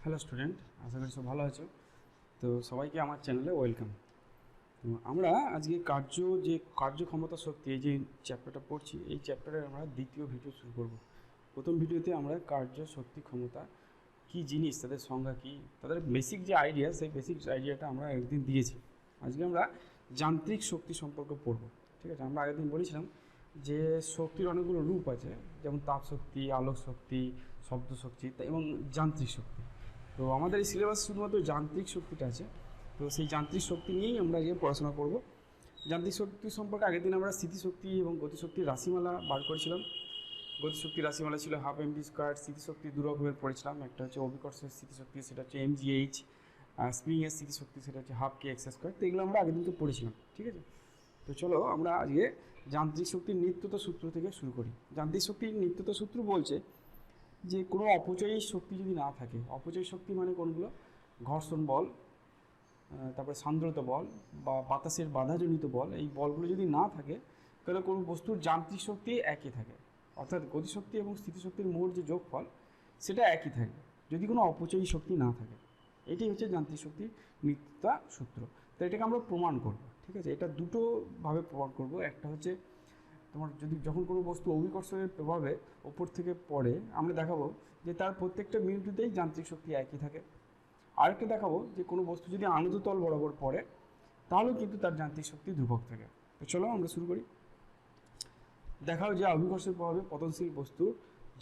Hello student, আশা করি সব ভালো আছো। তো সবাইকে আমার চ্যানেলে ওয়েলকাম। তো আমরা আজকে কার্যক্ষমতা শক্তি এই যে চ্যাপ্টারটা পড়ছি, এই চ্যাপ্টারের আমরা দ্বিতীয় ভিডিও শুরু করব। প্রথম ভিডিওতে আমরা কার্য শক্তি ক্ষমতা কী জিনিস, তাদের সংজ্ঞা কী, তাদের বেসিক যে আইডিয়া, সেই বেসিক আইডিয়াটা আমরা একদিন দিয়েছি। আজকে আমরা যান্ত্রিক শক্তি সম্পর্কে পড়ব। ঠিক আছে, আমরা আগের দিন বলেছিলাম যে শক্তির অনেকগুলো রূপ আছে, যেমন তাপ শক্তি, আলোক শক্তি, শব্দ শক্তি এবং যান্ত্রিক শক্তি। তো আমাদের এই সিলেবাসে শুধুমাত্র যান্ত্রিক শক্তিটা আছে। তো সেই যান্ত্রিক শক্তি নিয়েই আমরা আজকে পড়াশোনা করব। যান্ত্রিক শক্তি সম্পর্কে আগের দিন আমরা স্থিতিশক্তি এবং গতিশক্তির রাশিমালা বার করেছিলাম। গতিশক্তির রাশিমালা ছিল হাফ এমভি স্কোয়ার। স্থিতিশক্তি দু রকমের পড়েছিলাম, একটা হচ্ছে অভিকর্ষের স্থিতিশক্তি, সেটা হচ্ছে এমজিএইচ। আর স্প্রিংয়ের স্থিতিশক্তি, সেটা হচ্ছে হাফ কে এক্স স্কোয়ার। তো এগুলো আমরা আগের দিন তো পড়েছিলাম। ঠিক আছে, তো চলো আমরা আজকে যান্ত্রিক শক্তির নিত্যতা সূত্র থেকে শুরু করি। যান্ত্রিক শক্তির নিত্যতা সূত্র বলছে যে কোনো অপচয়ী শক্তি যদি না থাকে, অপচয়ী শক্তি মানে কোনগুলো? ঘর্ষণ বল, তারপরে সান্দ্রতা বল বা বাতাসের বাধাজনিত বল, এই বলগুলো যদি না থাকে তাহলে কোনো বস্তুর যান্ত্রিক শক্তি একই থাকে, অর্থাৎ গতিশক্তি এবং স্থিতিশক্তির মোট যে যোগফল সেটা একই থাকে যদি কোনো অপচয়ী শক্তি না থাকে। এটাই হচ্ছে যান্ত্রিক শক্তির নিত্যতা সূত্র। তো এটাকে আমরা প্রমাণ করব। ঠিক আছে, এটা দুটোভাবে প্রমাণ করব। একটা হচ্ছে তোমার যখন কোনো বস্তু অভিকর্ষণের প্রভাবে ওপর থেকে পড়ে, আমরা দেখাবো যে তার প্রত্যেকটা বিন্দুতেই যান্ত্রিক শক্তি একই থাকে। আরেকটা দেখাবো যে কোনো বস্তু যদি আনত তল বরাবর পড়ে তাহলেও কিন্তু তার যান্ত্রিক শক্তি ধ্রুবক থাকে। তো চলো আমরা শুরু করি। দেখাও যে অভিকর্ষের প্রভাবে পতনশীল বস্তুর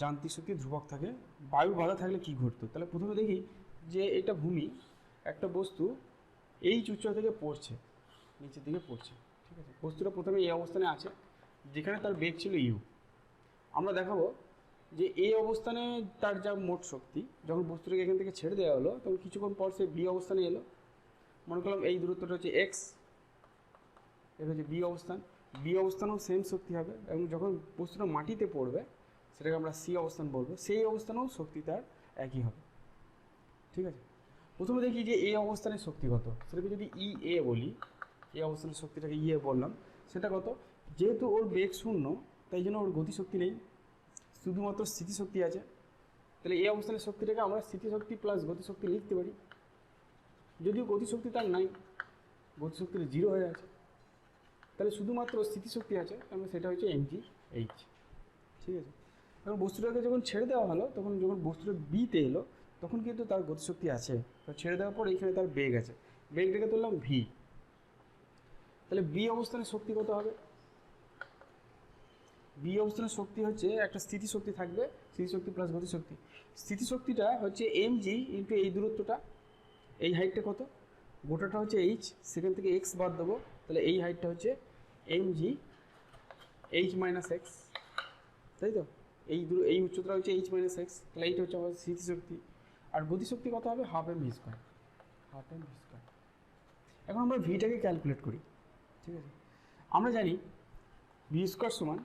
যান্ত্রিক শক্তি ধ্রুবক থাকে। বায়ু বাধা থাকলে কী ঘটতো? তাহলে প্রথমে দেখি যে এটা ভূমি, একটা বস্তু এই উচ্চতা থেকে পড়ছে, নিচের দিকে পড়ছে। ঠিক আছে, বস্তুটা প্রথমে এই অবস্থানে আছে যেখানে তার বেগ ছিল ইউ। আমরা দেখাবো যে এই অবস্থানে তার যা মোট শক্তি, যখন বস্তুটাকে এখান থেকে ছেড়ে দেওয়া হলো তখন কিছুক্ষণ পর সে বি অবস্থানে এলো। মনে করলাম এই দূরত্বটা হচ্ছে এক্স, এটা হচ্ছে বি অবস্থান। বি অবস্থানেও সেম শক্তি হবে এবং যখন বস্তুটা মাটিতে পড়বে সেটাকে আমরা সি অবস্থান বলবো, সেই অবস্থানেও শক্তি তার একই হবে। ঠিক আছে, প্রথমে দেখি যে এই অবস্থানের শক্তি কত, সেটাকে যদি ই এ বলি, এই অবস্থানের শক্তিটাকে ই এ বললাম, সেটা কত? যেহেতু ওর বেগ শূন্য তাই জন্য ওর গতিশক্তি নেই, শুধুমাত্র স্থিতিশক্তি আছে। তাহলে এই অবস্থানের শক্তিটাকে আমরা স্থিতিশক্তি প্লাস গতিশক্তি লিখতে পারি। যদিও গতিশক্তি তার নাই, গতিশক্তির জিরো হয়ে আছে, তাহলে শুধুমাত্র স্থিতিশক্তি আছে, তাহলে সেটা হচ্ছে এমজিএইচ। ঠিক আছে, এবং বস্তুটাকে যখন ছেড়ে দেওয়া হলো তখন যখন বস্তুটা বিতে এলো তখন কিন্তু তার গতিশক্তি আছে। তো ছেড়ে দেওয়ার পর এইখানে তার বেগ আছে, বেগটাকে তুললাম ভি। তাহলে বি অবস্থানের শক্তি কত হবে? বি অবস্থানের শক্তি হচ্ছে একটা স্থিতিশক্তি থাকবে, স্থিতিশক্তি প্লাস গতিশক্তি। স্থিতিশক্তিটা হচ্ছে এম জি ইন্টু এই দূরত্বটা, এই হাইটটা কত? গোটাটা হচ্ছে এইচ, সেখান থেকে এক্স বাদ দেবো, তাহলে এই হাইটটা হচ্ছে M G H minus X, তাই তো? এই উচ্চতা হচ্ছে এইচ মাইনাস এক্স, তাহলে এইটা হচ্ছে আমাদের স্থিতিশক্তি। আর গতিশক্তি কত হবে? Half m v square, half m v square. এখন আমরা ভিটাকে ক্যালকুলেট করি। ঠিক আছে, আমরা জানি ভি স্কোয়ার সমান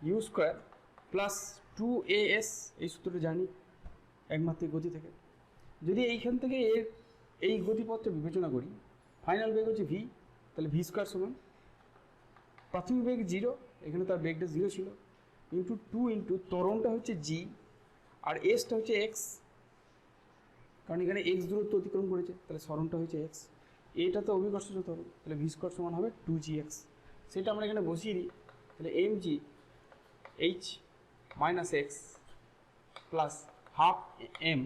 ইউ স্কোয়ার প্লাস 2as, এই সূত্রটা জানি একমাত্রিক গতি থেকে। যদি এইখান থেকে এই গতিপথটা বিবেচনা করি, ফাইনাল বেগ হচ্ছে ভি, তাহলে ভি স্কোয়ার সমান প্রাথমিক বেগ জিরো, এখানে তার বেগটা জিরো ছিল, ইন্টু 2 ইন্টু ত্বরণটা হচ্ছে জি আর এসটা হচ্ছে এক্স, কারণ এখানে এক্স দূরত্ব অতিক্রম করেছে, তাহলে সরণটা হচ্ছে এক্স। এটা তো অভিকর্ষজ ত্বরণ, তাহলে ভি স্কোয়ার সমান হবে 2gx। সেটা আমরা এখানে বসিয়ে দিই, তাহলে m G H minus x plus half m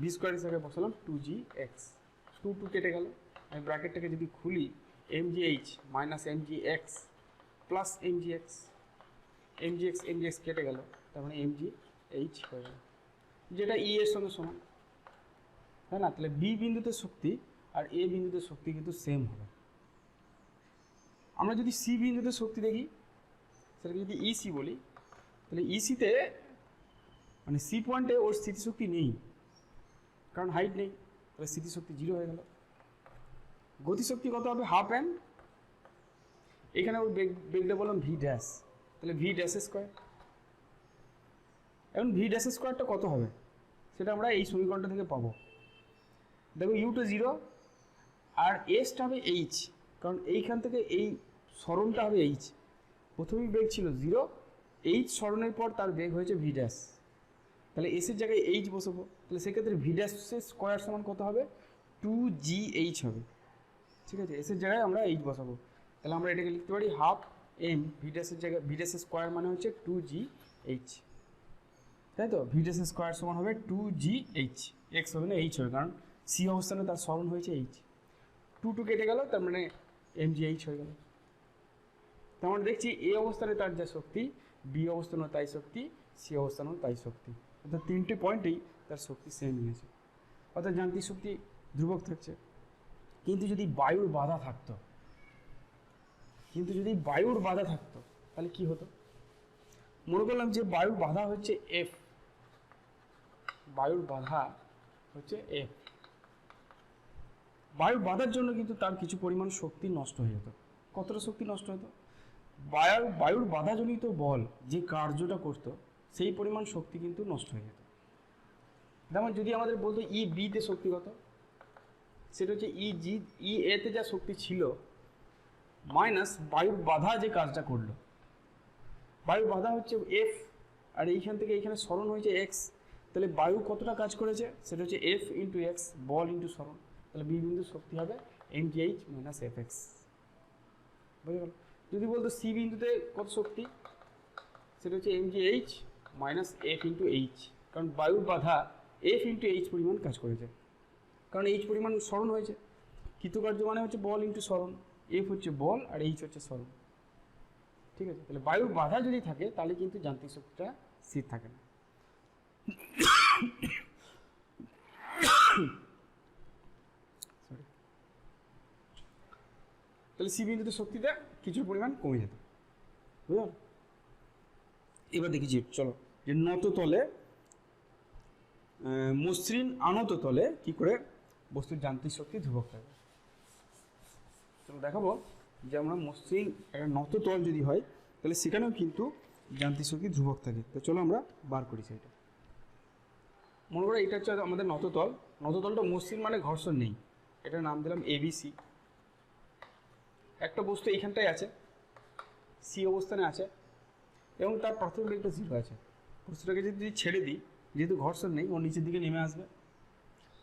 v square হিসাবে বসালাম 2gx। 2 কেটে গেল, আমি ব্র্যাকেটটাকে যদি খুলি, m G H minus m g x plus m g x, m g x কেটে গেল, তার মানে এম জি এইচ হয়ে গেল, যেটা ই এর সঙ্গে সমান, তাই না? তাহলে বি বিন্দুতে শক্তি আর এ বিন্দুতে শক্তি কিন্তু সেম হবে। আমরা যদি সি বিন্দুতে শক্তি দেখি, সেটাকে যদি ইসি বলি, তাহলে ইসিতে মানে সি পয়েন্টে ওর স্থিতিশক্তি নেই, কারণ হাইট নেই, তাহলে স্থিতিশক্তি জিরো হয়ে গেল। গতিশক্তি কত হবে? হাফ এম, এখানে ওর বেগটা বললাম ভি ড্যাশ, তাহলে ভি ড্যাশ স্কোয়ার। এখন ভি ড্যাশ স্কোয়ারটা কত হবে সেটা আমরা এই সমীকরণটা থেকে পাবো। দেখো ইউটা জিরো আর এসটা হবে এইচ, কারণ এইখান থেকে এই সরণটা হবে এইচ। প্রথমেই বেগ ছিল জিরো, এইচ সরণের পর তার বেগ হয়েছে ভি ড্যাশ, তাহলে এস এর জায়গায় এইচ বসাবো, তাহলে সেক্ষেত্রে ভি ড্যাশের স্কোয়ার সমান কত হবে 2GH হবে। ঠিক আছে, এস এর জায়গায় আমরা এইচ বসাবো, তাহলে আমরা এটাকে লিখতে পারি হাফ এম ভি ড্যাশের জায়গায় ভি ড্যাশের স্কোয়ার মানে হচ্ছে 2GH, তাই তো। ভি ড্যাশের স্কোয়ার সমান হবে 2GH, এক্স হবে না এইচ হবে, কারণ সি অবস্থানে তার সরণ হয়েছে এইচ। 2 কেটে গেল, তার মানে MGH হয়ে গেল। তার মানে দেখছি এ অবস্থানে তার যা শক্তি, বি অবস্থানেও তাই শক্তি, সি অবস্থানেও তাই শক্তি, অর্থাৎ তিনটে পয়েন্টেই তার শক্তি সেম নিয়েছে, অর্থাৎ যান্ত্রিক শক্তি ধ্রুবক থাকছে। কিন্তু যদি বায়ুর বাধা থাকতো, তাহলে কি হতো? মনে করলাম যে বায়ুর বাধা হচ্ছে এফ, বায়ুর বাধার জন্য কিন্তু তার কিছু পরিমাণ শক্তি নষ্ট হয়ে যেত। কতটা শক্তি নষ্ট হতো? বায়ুর বাধাজনিত বল যে কার্যটা করতো সেই পরিমাণ শক্তি কিন্তু নষ্ট হয়ে যেত। যেমন যদি আমাদের বলতো ই বিতে শক্তি কত, সেটা হচ্ছে ই এতে যা শক্তি ছিল মাইনাস বায়ুর বাধা যে কাজটা করলো। বায়ুর বাধা হচ্ছে এফ, আর এইখান থেকে এইখানে সরণ হয়েছে এক্স, তাহলে বায়ু কতটা কাজ করেছে সেটা হচ্ছে এফ ইন্টু এক্স, বল ইন্টু সরণ, তাহলে বি বিন্দুর শক্তি হবে MGH মাইনাস FX। বুঝে গেল? যদি বলতো সি বিন্দুতে কত শক্তি, সেটা হচ্ছে MGH minus F into H, কারণ বায়ুর বাধা F ইন্টু এইচ পরিমাণ কাজ করেছে, কারণ এইচ পরিমাণ সরণ হয়েছে। কৃতকার্য মানে হচ্ছে বল ইন্টু সরণ, F হচ্ছে বল আর এইচ হচ্ছে সরণ। ঠিক আছে, তাহলে বায়ুর বাধা যদি থাকে তাহলে কিন্তু যান্ত্রিক শক্তিটা স্থির থাকে না। তাহলে সি বিন্দুতে শক্তিটা কিছু পরিমাণ কমে যেত, বুঝলো? এবার দেখি যে চলো যে নত তলে মসৃণ আনত তলে কি করে বস্তুর যান্ত্রিক শক্তি ধ্রুবক থাকে। চলো দেখাবো যে আমরা মসৃণ একটা নত তল যদি হয় তাহলে সেখানেও কিন্তু যান্ত্রিক শক্তি ধ্রুবক থাকে। তো চলো আমরা বার করি সেটা। মনে করো এটা হচ্ছে আমাদের নততল, নততলটা মসৃণ মানে ঘর্ষণ নেই, এটার নাম দিলাম ABC। একটা বস্তু এইখানটায় আছে, সি অবস্থানে আছে এবং তার প্রাথমিক বেগটা 0 আছে। বস্তুটাকে যদি ছেড়ে দিই, যেহেতু ঘর্ষণ নেই, ও নিচের দিকে নেমে আসবে।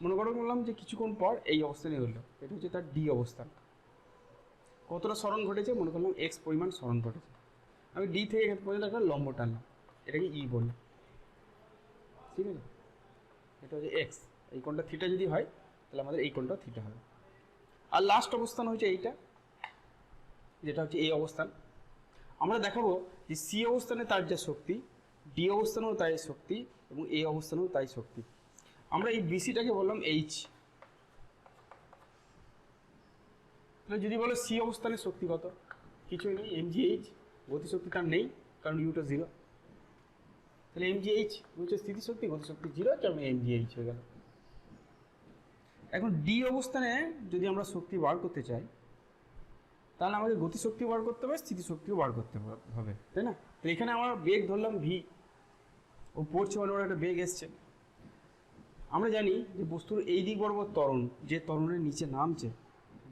মনে করো বললাম যে কিছুক্ষণ পর এই অবস্থানে হলো, এটা হচ্ছে তার ডি অবস্থান। কতটা সরণ ঘটেছে, মনে করলাম এক্স পরিমাণ সরণ ঘটেছে। আমি ডি থেকে এখান পর্যন্ত একটা লম্ব টানলাম, এটাকে ই বলি। ঠিক আছে, এটা হচ্ছে এক্স। এই কোণটা থিটা যদি হয় তাহলে আমাদের এই কোণটা থিটা হবে। আর লাস্ট অবস্থান হচ্ছে এইটা, যেটা হচ্ছে এই অবস্থান। আমরা দেখাবো যে সি অবস্থানে তার যা শক্তি, ডি অবস্থানেও তাই শক্তি এবং এ অবস্থানেও তাই শক্তি। আমরা এই বিসিটাকে বললাম এইচ। তাহলে যদি বলো সি অবস্থানের শক্তি কত, কিছুই নেই, MGH। গতিশক্তি তার নেই কারণ ইউটা 0, তাহলে MGH হচ্ছে স্থিতিশক্তি, গতিশক্তি 0, তার মানে MGH হয়ে গেল। এখন ডি অবস্থানে যদি আমরা শক্তি বার করতে চাই তাহলে আমাদের গতিশক্তি বার করতে হবে, স্থিতিশক্তিও বার করতে হবে, তাই না? তো এখানে আমরা বেগ ধরলাম ভি, ও পড়ছে মানে ওর একটা বেগ এসছে। আমরা জানি যে বস্তুর এই দিক বরাবর ত্বরণ, যে ত্বরণের নিচে নামছে,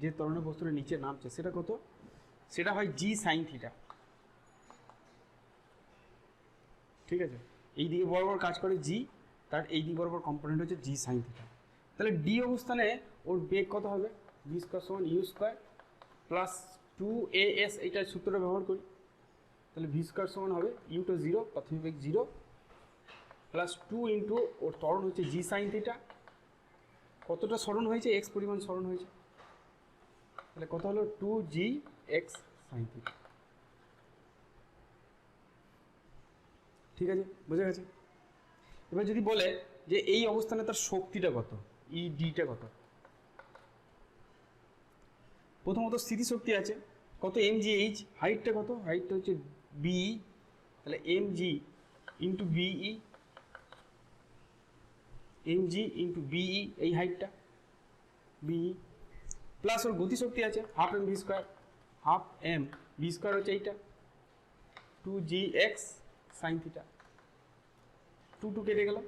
যে ত্বরণের বস্তুর নিচে নামছে সেটা কত, সেটা হয় জি সাইন থিটা। ঠিক আছে, এই দিকে বরাবর কাজ করে জি, তার এই দিক বরাবর কম্পোনেন্ট হচ্ছে জি সাইন থিটা। তাহলে ডি অবস্থানে ওর বেগ কত হবে, ভি স্কোয়ার সমান ইউ স্কোয়ার প্লাস 2AS, এইটার সূত্রটা ব্যবহার করি। তাহলে ভি স্কোয়ার সমান হবে ইউটা 0, প্রাথমিক বেগ 0, প্লাস 2 ইন্টু ওর ত্বরণ হচ্ছে জি সাইন থিটা। কতটা সরণ হয়েছে, এক্স পরিমাণ সরণ হয়েছে, তাহলে কত হলো 2GX সাইন থিটা। ঠিক আছে, বোঝা গেছে? এবার যদি বলে যে এই অবস্থানে তার শক্তিটা কত, EDটা কত, প্রথমত স্থিতিশক্তি আছে কত, MGH। হাইটটা কত, হাইটটা হচ্ছে BE, তাহলে MG into BE, MG into BE, এই হাইটটা BE, প্লাস ওর গতিশক্তি আছে half m v square, half m v square হচ্ছে এইটা 2GX সাইন থিটা। 2 কেটে গেল,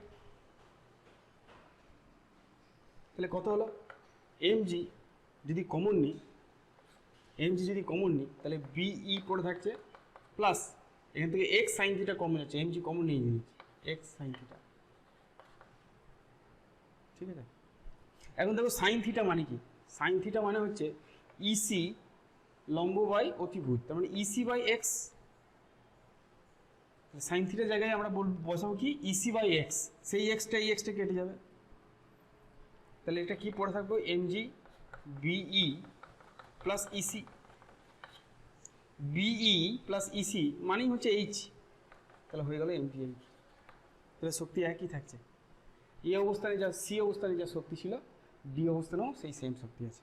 তাহলে কত হলো, MG যদি কমন নিই, তাহলে BE পড়ে থাকছে প্লাস এখান থেকে এক্স সাইন থিটা কমন হচ্ছে, MG কমন নিয়ে নিচ্ছি, এক্স সাইন থিটা। ঠিক আছে। এখন দেখো সাইন থিটা মানে কি? সাইন থিটা মানে হচ্ছে ইসি লম্ব বাই অতিভুজ, তার মানে ইসি বাই এক্স। সাইন থিটার জায়গায় আমরা বসাবো কি ইসি বাই এক্স, সেই এক্সটা এই এক্সটা কেটে যাবে, তাহলে এটা কি পড়ে থাকবো mg BE plus EC. BE plus EC মানেই হচ্ছে এইচ, তাহলে হয়ে গেল এমজি এইচ। তাহলে শক্তি একই থাকছে, এই অবস্থানে যা সি অবস্থানে যা শক্তি ছিল ডি অবস্থানেও সেই সেম শক্তি আছে।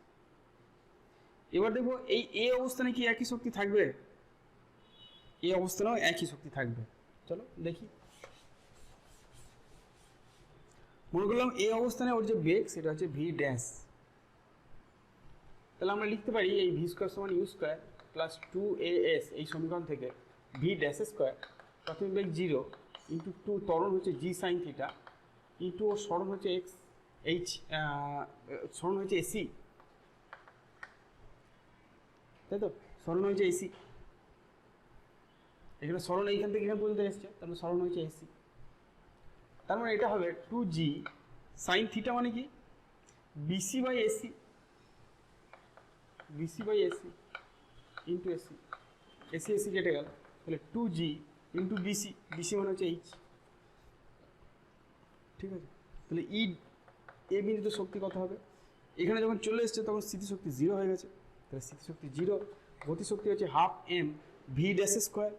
এবার দেখবো এই এ অবস্থানে কি একই শক্তি থাকবে? এই অবস্থানেও একই শক্তি থাকবে। চলো দেখি, মনে করলাম এই অবস্থানে ওর যে বেগ সেটা হচ্ছে ভি ড্যাশ, তাহলে আমরা লিখতে পারি এই ভি স্কোয়ার সমান ইউ স্কোয়ার প্লাস 2as এই সমীকরণ থেকে ভি ড্যাশ স্কোয়ার প্রাথমিক বেগ 0 ইন্টু 2 ত্বরণ হচ্ছে জি সাইন থিটা ইন্টু ও সরণ হচ্ছে এক্স এইচ, সরণ হচ্ছে এসি, তাই তো? সরণ হয়েছে এসি, এখানে সরণ এইখান থেকে এখানে পর্যন্ত এসছে, তার মানে সরণ হয়েছে এসি। তার মানে এটা হবে 2g সাইন থিটা মানে কি BC by AC, BC by AC into AC, AC AC কেটে গেল, তাহলে 2g ইন্টু বিসি, বিসি মানে হচ্ছে এইচ, ঠিক আছে। তাহলে ই এ বিন্দুতে শক্তি কত হবে? এখানে যখন চলে এসছে তখন স্থিতিশক্তি 0 হয়ে গেছে, তাহলে স্থিতিশক্তি 0, গতিশক্তি হচ্ছে half m v dash square,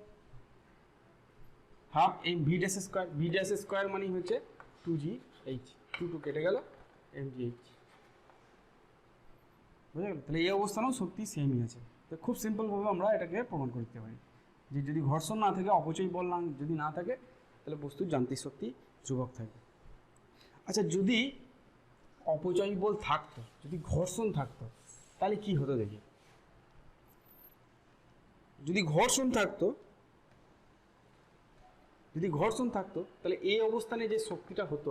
half m v dash square, v dash square মানেই হচ্ছে 2g এইচ, 2 কেটে গেল এমজি এইচ, বুঝা গেল? তাহলে এই অবস্থানেও শক্তি সেমই আছে। তো খুব সিম্পলভাবে আমরা এটাকে প্রমাণ করতে পারি যে যদি ঘর্ষণ না থাকে, অপচয় বল না যদি না থাকে, তাহলে বস্তুর যান্ত্রিক শক্তি ধ্রুবক থাকবে। আচ্ছা, যদি অপচয় বল থাকতো, যদি ঘর্ষণ থাকতো, তাহলে কি হতো দেখি। যদি ঘর্ষণ থাকতো, যদি ঘর্ষণ থাকতো তাহলে এই অবস্থানে যে শক্তিটা হতো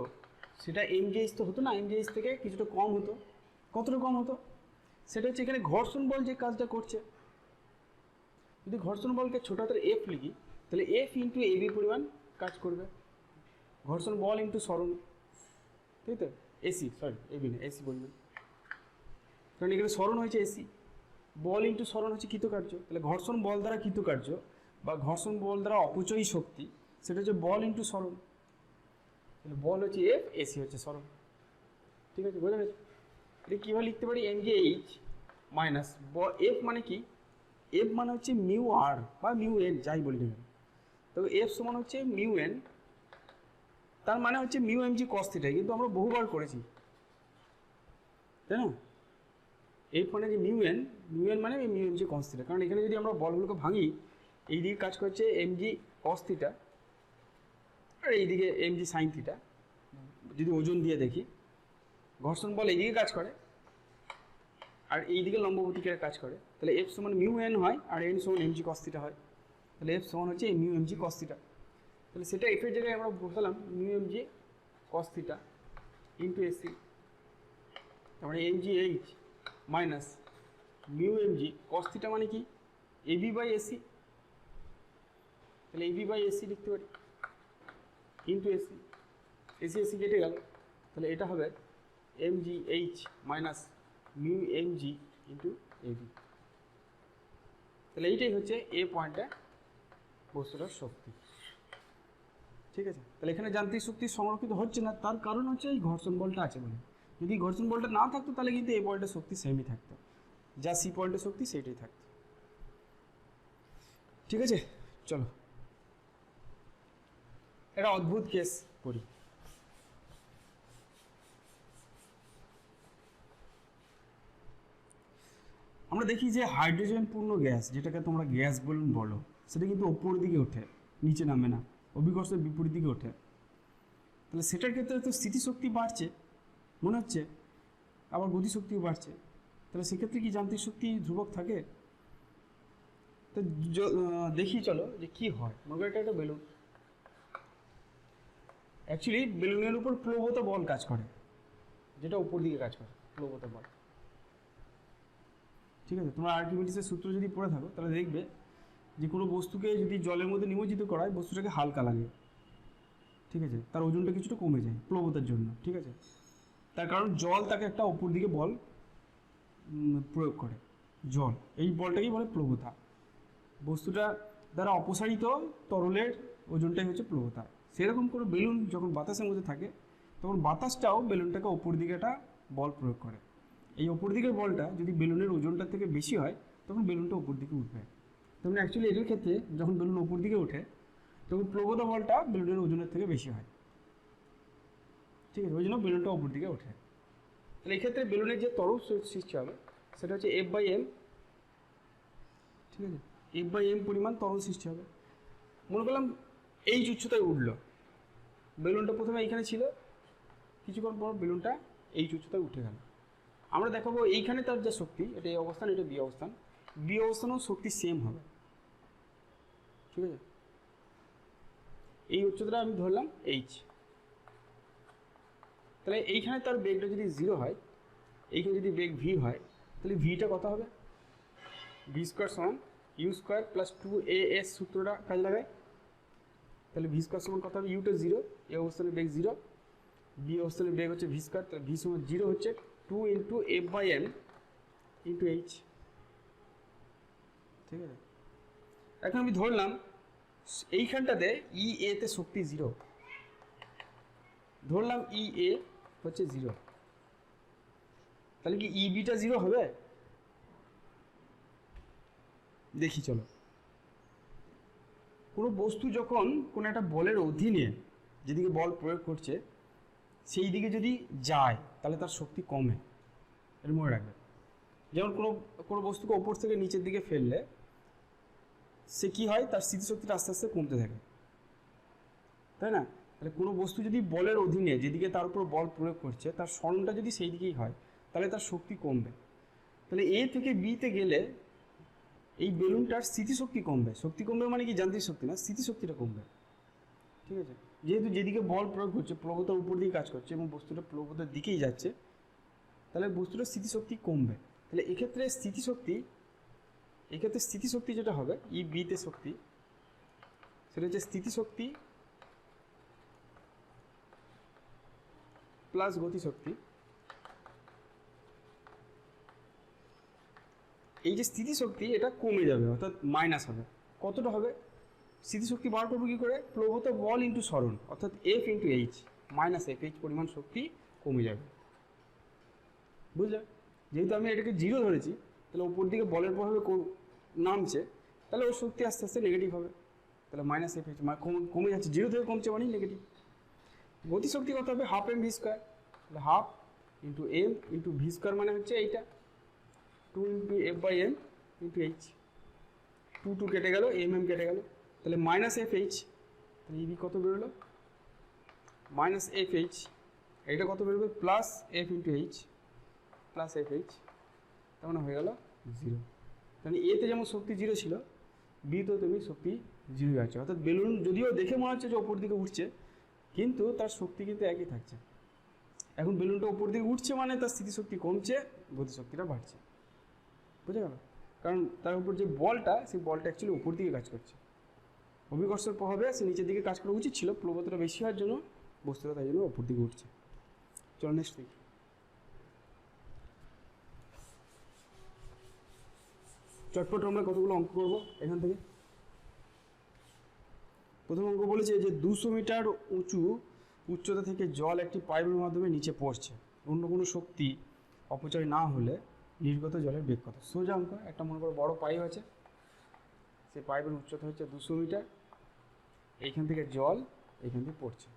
সেটা এমজিএইচ তো হতো না, এমজিএইচ থেকে কিছুটা কম হতো। কতটা কম হতো? সেটা হচ্ছে এখানে ঘর্ষণ বল যে কাজটা করছে, যদি ঘর্ষণ বলকে ছোট হাতের এফ লিখি তাহলে এফ ইন্টু এবি পরিমাণ কাজ করবে, ঘর্ষণ বল ইন্টু সরণ, তাই তো? এসি, সরি এবি না, এসি পরিমাণ, কারণ এখানে সরণ হয়েছে এসি, বল ইন্টু সরণ হচ্ছে কৃতকার্য, তাহলে ঘর্ষণ বল দ্বারা কৃতকার্য বা ঘর্ষণ বল দ্বারা অপচয়ী শক্তি সেটা হচ্ছে বল ইন্টু সরণ, তাহলে বল হচ্ছে এফ, এসি হচ্ছে সরণ, ঠিক আছে? বোঝা গেছে? এটা কীভাবে লিখতে পারি? এমজিএইচ মাইনাস এফ মানে কি? এফ মানে হচ্ছে মিউ আর বা মিউ এন, যাই বলি না কেন, তবে এফ সমান হচ্ছে মিউ এন, তার মানে হচ্ছে মিউ এমজি কস থিটা, কিন্তু আমরা বহুবার করেছি, তাই না? এফ মানে যে মিউ এন মানে মিউ এমজি কস থিটা, কারণ এখানে যদি আমরা বলগুলোকে ভাঙি, এই দিকে কাজ করছে এমজি কস থিটা আর এইদিকে এমজি সাইন থিটা, যদি ওজন দিয়ে দেখি ঘর্ষণ বল এইদিকে কাজ করে আর এইদিকে লম্ববতীকের কাজ করে, তাহলে এফ সমান মিউ এন হয় আর এন সমান এমজি কস থিটা হয়, তাহলে এফ সমান হচ্ছে মিউ এমজি কস থিটা, তাহলে সেটা এফের জায়গায় আমরা বসালাম mu m g cos theta into AC, তারপরে m g H minus mu m g cos theta মানে কি এবি বাই এসি, তাহলে এবি বাই এসি লিখতে পারি ইন্টু এসি, এসি এসি কেটে গেল, তাহলে এটা হবে mg H minus mu mg into AB, তাহলে এইটাই হচ্ছে এ পয়েন্টে বস্তুটার শক্তি, ঠিক আছে? তাহলে এখানে যান্ত্রিক শক্তি সংরক্ষিত হচ্ছে না, তার কারণ হচ্ছে এই ঘর্ষণ বলটা আছে বলে। যদি ঘর্ষণ বলটা না থাকতো তাহলে কিন্তু এই পয়েন্টের শক্তি সেমই থাকতো, যা সি পয়েন্টের শক্তি সেইটাই থাকতো, ঠিক আছে? চলো একটা অদ্ভুত কেস করি। আমরা দেখি যে হাইড্রোজেন পূর্ণ গ্যাস, যেটাকে তোমরা গ্যাস বলুন বলো, সেটা কিন্তু ওপরের দিকে ওঠে, নিচে নামে না, অভিকর্ষের বিপরীত দিকে ওঠে, তাহলে সেটার ক্ষেত্রে তো স্থিতিশক্তি বাড়ছে মনে হচ্ছে, আবার গতিশক্তিও বাড়ছে, তাহলে সেক্ষেত্রে কি যান্ত্রিক শক্তি ধ্রুবক থাকে? তো দেখি চলো যে কি হয়। মনে করি এটা একটা বেলুন, অ্যাকচুয়ালি বেলুনের উপর প্লবত বল কাজ করে, যেটা উপর দিকে কাজ করে, প্লবত বল, ঠিক আছে? তোমরা আর্কিমিডিসের সূত্র যদি পড়ে থাকো তাহলে দেখবে যে কোনো বস্তুকে যদি জলের মধ্যে নিমজ্জিত করা হয় বস্তুটাকে হালকা লাগে, ঠিক আছে? তার ওজনটা কিছুটা কমে যায় প্লবতার জন্য, ঠিক আছে? তার কারণ জল তাকে একটা উপর দিকে বল প্রয়োগ করে। জল, এই বলটাকেই বলে প্লবতা। বস্তুটা দ্বারা অপসারিত তরলের ওজনটাই হচ্ছে প্লবতা। সেরকম করে বেলুন যখন বাতাসের মধ্যে থাকে তখন বাতাসটাও বেলুনটাকে ওপর দিকে একটা বল প্রয়োগ করে। এই ওপর দিকের বলটা যদি বেলুনের ওজনটার থেকে বেশি হয় তখন বেলুনটা ওপর দিকে উঠবে। তখন অ্যাকচুয়ালি এটার ক্ষেত্রে যখন বেলুন ওপর দিকে ওঠে তখন প্লবতা বলটা বেলুনের ওজনের থেকে বেশি হয়। ঠিক আছে, ওই জন্য বেলুনটা ওপর দিকে ওঠে। তাহলে এক্ষেত্রে বেলুনের যে তরল সৃষ্টি হবে সেটা হচ্ছে F/m। ঠিক আছে, F/m পরিমাণ তরল সৃষ্টি হবে। মনে করলাম এই উচ্চতায় উঠলো, বেলুনটা প্রথমে এইখানে ছিল, কিছুক্ষণ পর বেলুনটা এই উচ্চতায় উঠে গেল। আমরা দেখাবো এইখানে তার যে শক্তি, এটা এই অবস্থান, এটা বি অবস্থান, বি অবস্থানেও শক্তি সেম হবে। ঠিক আছে, এই উচ্চতাটা আমি ধরলাম এইচ। তাহলে এইখানে তার বেগটা যদি 0 হয়, এইখানে যদি বেগ ভি হয়, তাহলে ভিটা কত হবে? ভি স্কোয়ার সমান ইউ স্কোয়ার প্লাস 2as সূত্রটা কাজে লাগায়। তাহলে ভি স্কোয়ার সমান কত হবে? ইউটা 0, এ অবস্থানে বেগ 0, বি অবস্থানে বেগ হচ্ছে ভি স্কোয়ার, তাহলে ভি সমান 0 হচ্ছে 2 × F/m × h। ঠিক আছে, এখন আমি ধরলাম এইখানটাতে EA তে শক্তি 0, ধরলাম EA হচ্ছে 0, তাহলে কি EBটা 0 হবে? দেখি চলো। কোনো বস্তু যখন কোনো একটা বলের অধীনে যেদিকে বল প্রয়োগ করছে সেই দিকে যদি যায় তাহলে তার শক্তি কমে, এটা মনে রাখবে। যেমন কোনো বস্তুকে ওপর থেকে নিচের দিকে ফেললে সে কি হয়, তার স্থিতিশক্তিটা আস্তে আস্তে কমতে থাকে, তাই না? তাহলে কোনো বস্তু যদি বলের অধীনে যেদিকে তার উপর বল প্রয়োগ করছে তার সরণটা যদি সেই দিকেই হয় তাহলে তার শক্তি কমবে। তাহলে এ থেকে বিতে গেলে এই বেলুনটার স্থিতিশক্তি কমবে। শক্তি কমবে মানে কি যান্ত্রিক শক্তি না, স্থিতিশক্তিটা কমবে। ঠিক আছে, যেহেতু যেদিকে বল প্রয়োগ হচ্ছে প্লবতার উপর দিকে কাজ করছে এবং বস্তুটা প্লবতার দিকেই যাচ্ছে, তাহলে বস্তুটার স্থিতিশক্তি কমবে। তাহলে এক্ষেত্রে স্থিতিশক্তি যেটা হবে ই বিতে শক্তি, সেটা হচ্ছে স্থিতিশক্তি প্লাস গতিশক্তি। এই যে স্থিতিশক্তি এটা কমে যাবে, অর্থাৎ মাইনাস হবে। কতটা হবে? স্থিতিশক্তি বার করবো কী করে? প্লবতা বল ইন্টু সরণ, অর্থাৎ F × h, মাইনাস FH পরিমাণ শক্তি কমে যাবে। বুঝলে? যেহেতু আমি এটাকে 0 ধরেছি, তাহলে ওপর দিকে বলের প্রভাবে নামছে, তাহলে ওর শক্তি আস্তে আস্তে নেগেটিভ হবে। তাহলে মাইনাস FH কমে যাচ্ছে, 0 থেকে কমছে মানেই নেগেটিভ। গতিশক্তি কত হবে? ½ mv², তাহলে ½ × m × v² মানে হচ্ছে এইটা 2 × F/m × h। 2 কেটে গেল, mm কেটে গেল, তাহলে মাইনাস FH। তাহলে ইবি কত বেরোলো? Minus FH। এইটা কত বেরোবে? Plus F × h plus FH, তার মানে হয়ে গেল 0। তাহলে এতে যেমন শক্তি 0 ছিল, বিতেও তুমি শক্তি 0 আছে। অর্থাৎ বেলুন যদিও দেখে মনে হচ্ছে যে ওপর দিকে উঠছে, কিন্তু তার শক্তি কিন্তু একই থাকছে। এখন বেলুনটা ওপর দিকে উঠছে মানে তার স্থিতিশক্তি কমছে, গতিশক্তিটা বাড়ছে। বুঝে গেল? কারণ তার উপর যে বলটা, সেই বলটা অ্যাকচুয়ালি উপর দিকে কাজ করছে। অভিকর্ষের প্রভাবে সে নিচের দিকে কাজ করা উচিত ছিল, প্লবতাটা বেশি হওয়ার জন্য বস্তুটা তাই জন্য ওপর দিকে উঠছে। চলো নেক্সট দেখি। চটপট আমরা কতগুলো অঙ্ক করব এখান থেকে। প্রথম অঙ্ক বলেছে যে 200 মিটার উচ্চতা থেকে জল একটি পাইপের মাধ্যমে নিচে পড়ছে, অন্য কোনো শক্তি অপচয় না হলে নির্গত জলের বেগ কত? সোজা অঙ্ক। একটা মনে করো বড় পাইপ আছে, সেই পাইপের উচ্চতা হচ্ছে 200 মিটার, এইখান থেকে জল এইখান থেকে পড়ছে।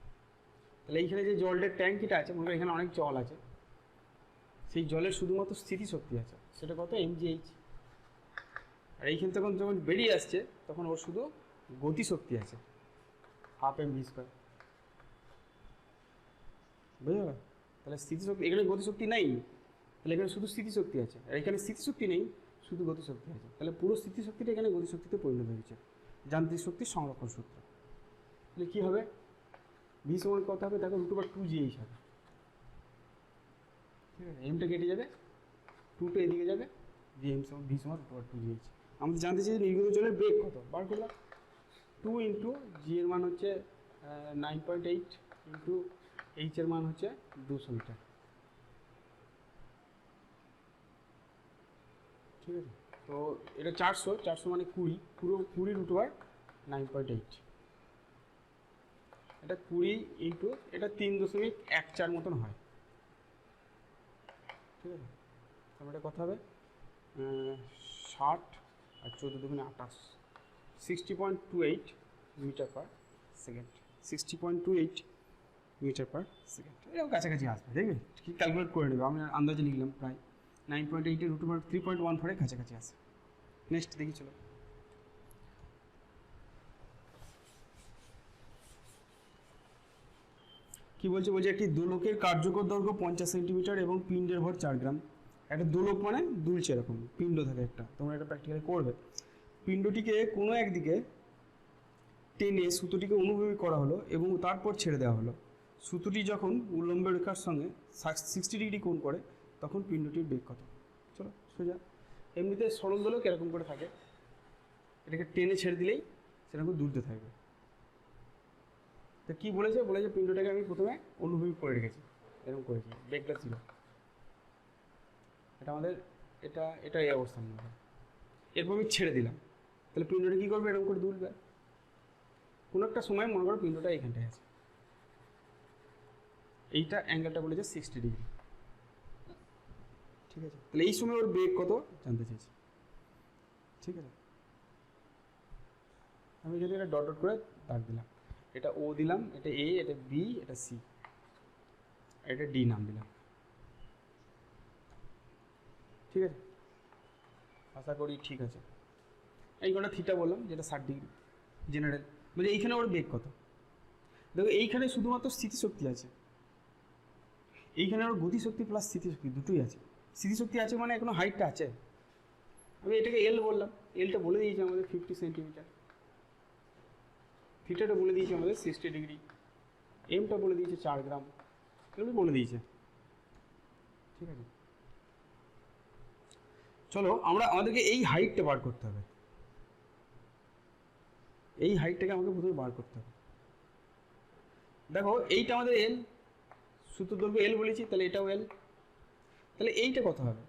তাহলে এইখানে যে জলের ট্যাঙ্কিটা আছে, মনে করো এখানে অনেক জল আছে, সেই জলের শুধুমাত্র স্থিতিশক্তি আছে, সেটা কত? mgh। আর এইখান থেকে যখন বেরিয়ে আসছে তখন ওর শুধু গতিশক্তি আছে, ½ mv²। বুঝতে পারো? তাহলে স্থিতিশক্তি, এখানে গতিশক্তি নেই, তাহলে এখানে শুধু স্থিতিশক্তি আছে, আর এখানে স্থিতিশক্তি নেই, শুধু গতিশক্তি আছে। তাহলে পুরো স্থিতিশক্তিটা এখানে গতিশক্তিতে পরিণত হয়েছে, যান্ত্রিক শক্তির সংরক্ষণ সূত্র। তাহলে কী হবে? ভি সমান কত হবে? দেখো √2gh হবে। ঠিক আছে, এমটা কেটে যাবে, 2টা এদিকে যাবে, ভি সমান √2gh। আমাদের জানতে চাই নির্গত জলের বেগ কত, বার করলাম। 2 × g এর মান হচ্ছে 9.8 × h এর মান হচ্ছে 200 মিটার। ঠিক আছে। তো এটা 400 মানে 20, পুরো 20 রুট ওভার 9.8, এটা 20 ইন্টু এটা 3.14 মতন হয়, ঠিক আছে। তারপরে এটা কত হবে 60 আর 14×2 = 28, 60.28 metre per second, 60.28 metre per second, এরকম কাছাকাছি আসবে, দেখবে ঠিক ক্যালকুলেট করে নেবে, আমি আন্দাজে লিখলাম প্রায় 9.8 রুট ওভার 3.14 কাছাকাছি আসে। নেক্সট দেখি চলো। কি বলছে, একটি দোলকের কার্যকর দৈর্ঘ্য 50 সেন্টিমিটার এবং পিণ্ডের ভর 4 গ্রাম। একটা দোলক মানে দুলছে এরকম, পিণ্ড থাকে একটা, তোমরা এটা প্র্যাকটিক্যালি করবে। পিণ্ডটিকে কোনো একদিকে টেনে সুতোটিকে অনুভূমি করা হলো এবং তারপর ছেড়ে দেওয়া হলো। সুতোটি যখন উল্লম্ব রেখার সঙ্গে 60 ডিগ্রি কোণ করে তখন পিণ্ডটির বেগ কত? চলো সোজা, এমনিতে সরল দোলক এরকম করে থাকে, এটাকে টেনে ছেড়ে দিলেই সেরকম দুলতে থাকবে। তো কী বলেছে, পিণ্ডটাকে আমি প্রথমে অনুভূমি করে রেখেছি, এরকম করেছি, বেগটা ছিল এটা আমাদের, এটা এই অবস্থান মধ্যে, এরপর আমি ছেড়ে দিলাম, তাহলে পিণ্ডটা কী করবে, এরকম করে দুলবে। কোনো একটা সময় মনে করো পিণ্ডটা এইখানটায় আছে, এইটা অ্যাঙ্গেলটা বলেছে 60 ডিগ্রি, ঠিক আছে। তাহলে এই সময় ওর বেগ কত জানতে চাইছি, ঠিক আছে। আমি যদি এটা ডট ডট করে দাগ দিলাম, এটা ও দিলাম, এটা এ, এটা বি, এটা সি, এটা ডি নাম দিলাম, ঠিক আছে। আশা করি ঠিক আছে। এই কটা থিটা বললাম, যেটা 60 ডিগ্রি জেনারেল, বলছে এইখানে ওর বেগ কত। দেখো এইখানে শুধুমাত্র স্থিতিশক্তি আছে, এইখানে ওর গতিশক্তি প্লাস স্থিতিশক্তি দুটোই আছে। স্থিতিশক্তি আছে মানে এখনো হাইটটা আছে, আমি এটাকে এল বললাম, এলটা বলে দিয়েছে আমাদের 50 সেন্টিমিটার, থিটাটা বলে দিয়েছে আমাদের 60 ডিগ্রি, এমটা বলে দিয়েছে 4 গ্রাম, এগুলো বলে দিয়েছে, ঠিক আছে। চলো আমাদেরকে এই হাইটটা বার করতে হবে, এই হাইটটাকে আমাকে প্রথমে বার করতে হবে। দেখো এইটা আমাদের এল, সূত্র দৈর্ঘ্য এল বলেছি, তাহলে এটাও এল, তাহলে এইটা কত হবে,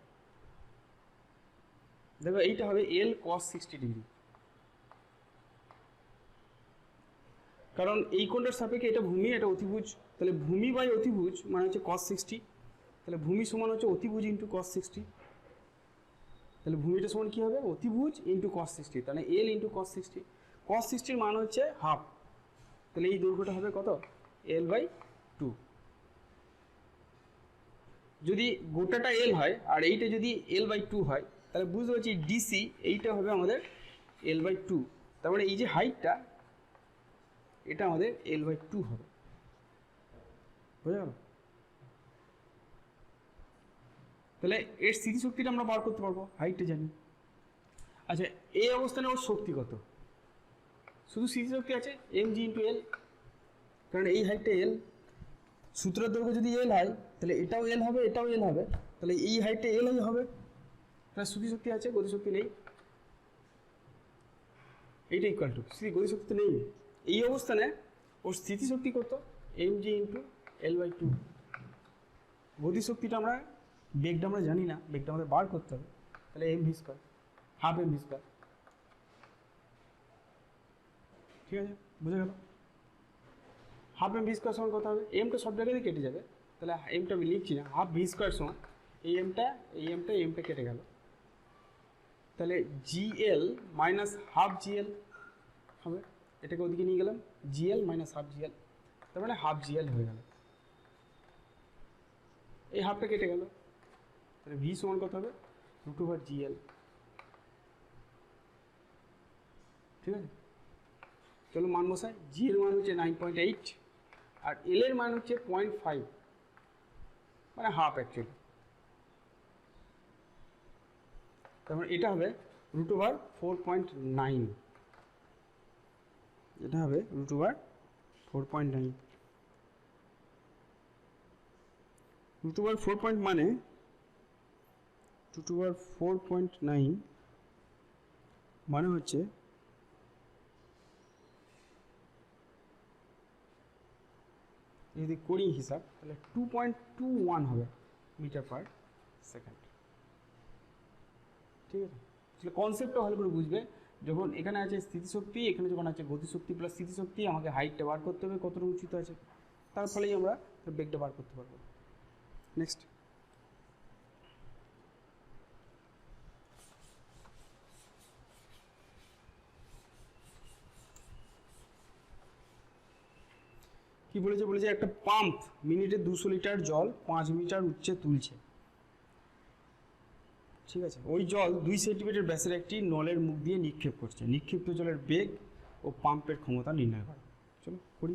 দেখো এইটা হবে এল cos 60 ডিগ্রি, কারণ এই কোণটার সাপেক্ষে এটা ভূমি, এটা অতিভুজ, তাহলে ভূমি বাই অতিভুজ মানে হচ্ছে cos 60, তাহলে ভূমি সমান হচ্ছে অতিভুজ ইন্টু cos 60, তাহলে ভূমিটা সমান কী হবে, অতিভুজ ইন্টু cos 60, তাহলে এল ইন্টু cos 60, cos 60 মান হচ্ছে হাফ, তাহলে এই দৈর্ঘ্যটা হবে কত, এল বাই 2। যদি গোটাটা এল হয় আর এইটা যদি এল বাই 2 হয়, তাহলে বুঝতে পারছি ডিসি এইটা হবে আমাদের এল বাই 2, তার মানে এই যে হাইটটা এটা আমাদের এল বাই 2 হবে, বুঝা গেল। তাহলে এর স্থিতিশক্তিটা আমরা বার করতে পারবো, হাইটটা জানি। আচ্ছা এই অবস্থানে ওর শক্তি কত, শুধু স্থিতিশক্তি আছে এম জি ইন্টু এল, কারণ এই হাইটটা এল, সূত্রের দৈর্ঘ্য যদি এল হয় তাহলে এটাও এল হবে, এটাও এল হবে, তাহলে এই হাইটটা এল হবে, তাহলে স্থিতিশক্তি আছে, গতিশক্তি নেই, এইটা ইকুয়াল টু গতিশক্তি তো নেই। এই অবস্থানে ওর স্থিতিশক্তি কত, m g into l by 2, গতিশক্তিটা আমরা, বেগটা আমরা জানি না, বেগটা আমাদের বার করতে হবে, তাহলে m v square, half m v square, ঠিক আছে, বুঝে গেল। হাফ এম ভি স্কোয়ার সমান কত হবে, এমটা সব জায়গায় কেটে যাবে, তাহলে এমটা আমি লিখছি না, হাফ ভি স্কোয়ার সমান এই এমটা কেটে গেল, তাহলে জিএল মাইনাস হাফ জিএল হবে, এটাকে ওদিকে নিয়ে গেলাম, জিএল মাইনাস হাফ জিএল, তার মানে হাফ জিএল হয়ে গেল, এই হাফটা কেটে গেল, তাহলে ভি সমান কত হবে, রুট ওভার জিএল, ঠিক আছে। চলো মান বসাই, জি এর মান হচ্ছে 9.8 আর এল এর মান হচ্ছে 0.5, মানে হাফ অ্যাকচুয়ালি, তারপর এটা হবে রুট ওভার 4.9, এটা হবে রুট ওভার 4.9, রুট ওভার 4 মানে রুট ওভার 4.9 মানে হচ্ছে যদি করি হিসাব তাহলে 2.21 হবে মিটার পার সেকেন্ড, ঠিক আছে, তাহলে কনসেপ্টটা ভালো করে বুঝবে। যখন এখানে আছে স্থিতিশক্তি, এখানে যখন আছে গতিশক্তি প্লাস স্থিতিশক্তি, আমাকে হাইটটা বার করতে হবে কতটা উঁচুতে আছে, তার ফলেই আমরা বেগটা বার করতে পারবো। নেক্সট, কি বলেছে, বলেছে একটা পাম্প মিনিটে 200 লিটার জল 5 মিটার উচ্চে তুলছে। ঠিক আছে, ওই জল 2 সেন্টিমিটার ব্যাসের একটি নলের মুখ দিয়ে নিক্ষেপ করছে। নিক্ষিপ্ত জলের বেগ ও পাম্পের ক্ষমতা নির্ণয় করো। চলো করি।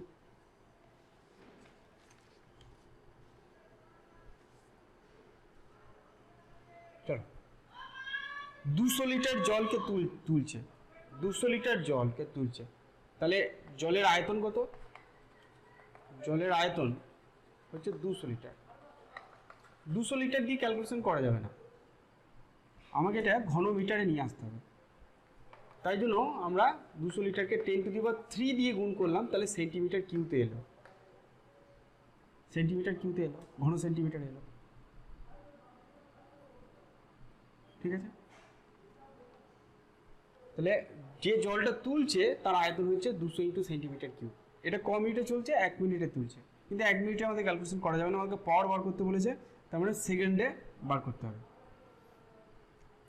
চলো, 200 লিটার জলকে তুলছে, 200 লিটার জলকে তুলছে, তাহলে জলের আয়তন কত? জলের আয়তন হচ্ছে 200 লিটার। 200 লিটার দিয়ে ক্যালকুলেশন করা যাবে না, আমাকে এটা ঘন মিটারে নিয়ে আসতে হবে। তাই জন্য আমরা 200 লিটারকে 10⁻³ দিয়ে গুণ করলাম, তাহলে সেন্টিমিটার কিউতে এলো, সেন্টিমিটার কিউতে এলো, ঘন সেন্টিমিটার এলো। ঠিক আছে, তাহলে যে জলটা তুলছে তার আয়তন হচ্ছে 200 × সেন্টিমিটার কিউব। এটা ক মিনিটে চলছে? 1 মিনিটে তুলছে, কিন্তু 1 মিনিটে আমাদের ক্যালকুলেশন করা যাবে না, আমাকে পাওয়ার বার করতে বলেছে, তার মানে সেকেন্ডে বার করতে হবে।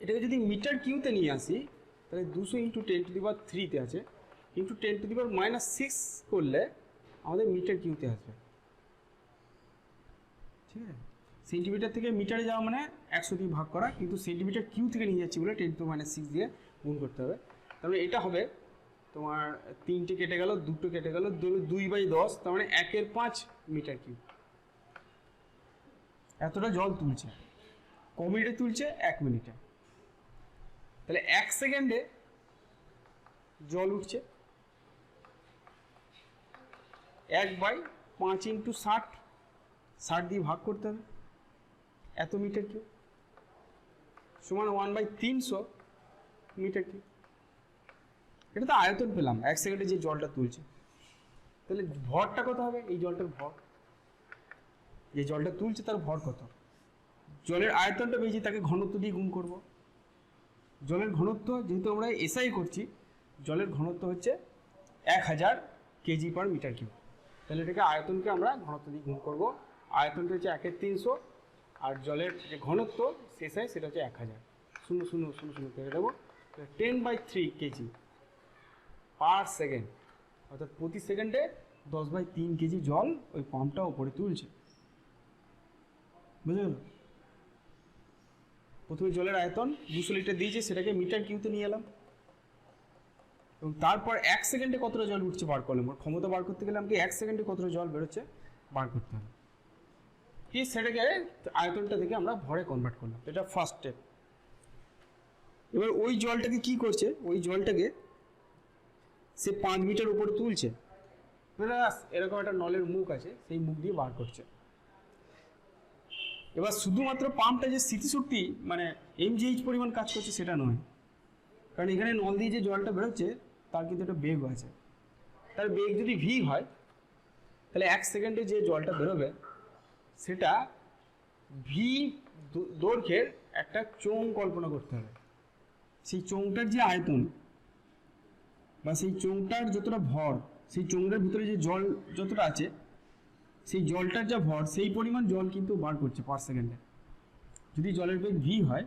এটাকে যদি মিটার কিউতে নিয়ে আসি, তাহলে 200 × 10⁻³ আছে, কিন্তু 10⁻⁻6 করলে আমাদের মিটার কিউতে আসবে। ঠিক আছে, সেন্টিমিটার থেকে মিটারে যাওয়া মানে 100 দিয়ে ভাগ করা, কিন্তু সেন্টিমিটার কিউ থেকে নিয়ে যাচ্ছি বলে 10⁻6 দিয়ে গুণ করতে হবে। তার মানে এটা হবে তোমার 3টে কেটে গেল, 2টো কেটে গেল, 2/10, তার মানে 1/5 মিটার কিউব। এতটা জল তুলছে, ক মিনিটে তুলছে? 1 মিনিটে। তাহলে 1 সেকেন্ডে জল উঠছে 1/5 × 60, 60 দিয়ে ভাগ করতে হবে, এত মিটার কিউব সমান 1/300 মিটার কিউব। এটা তো আয়তন পেলাম 1 সেকেন্ডে যে জলটা তুলছে। তাহলে ভরটা কত হবে? এই জলটার ভর, যে জলটা তুলছে তার ভর কত? জলের আয়তনটা বেশি, তাকে ঘনত্ব দিয়ে গুণ করব। জলের ঘনত্ব, যেহেতু আমরা এসআই করছি, জলের ঘনত্ব হচ্ছে 1000 kg/মিটার কিউব। তাহলে এটাকে আয়তনকে আমরা ঘনত্ব দিয়ে গুণ করব। আয়তনটা হচ্ছে 1/300, আর জলের যে ঘনত্ব শেষ হয় সেটা হচ্ছে 1000। 0 কেটে দেবো, 10/3 কেজি পার সেকেন্ড, অর্থাৎ প্রতি সেকেন্ডে 10/3 কেজি জল ওই পাম্পটা উপরে তুলছে। বুঝে গেল? প্রথমে জলের আয়তন 200 লিটার দিয়েছে, সেটাকে মিটার কিউতে নিয়ে এলাম, এবং তারপর 1 সেকেন্ডে কতটা জল উঠছে বার করলাম। ওর ক্ষমতা বার করতে গেলে আমাকে 1 সেকেন্ডে কতটা জল বেরোচ্ছে বার করতে হবে। কি সেটাকে আয়তনটা থেকে আমরা ভরে কনভার্ট করলাম, এটা ফার্স্ট স্টেপ। এবার ওই জলটাকে কি করছে? ওই জলটাকে সে 5 মিটার উপরে তুলছে, এরকম একটা নলের মুখ আছে, সেই মুখ দিয়ে বার করছে। এবার শুধুমাত্র পাম্পটা যে স্থিতিশক্তি মানে mgh পরিমাণ কাজ করছে সেটা নয়, কারণ এখানে নল দিয়ে যে জলটা বেরোচ্ছে তার কিন্তু একটা বেগ আছে। তার বেগ যদি v হয়, তাহলে 1 সেকেন্ডে যে জলটা বেরোবে সেটা v দৈর্ঘ্যের একটা চোঙ কল্পনা করতে হবে। সেই চোঙটার যে আয়তন বা সেই চোঙটার যতটা ভর, সেই চোঙটার ভিতরে যে জল যতটা আছে, সেই জলটার যা ভর সেই পরিমাণ জল কিন্তু বার করছে পার সেকেন্ডে। যদি জলের বেগ v হয়,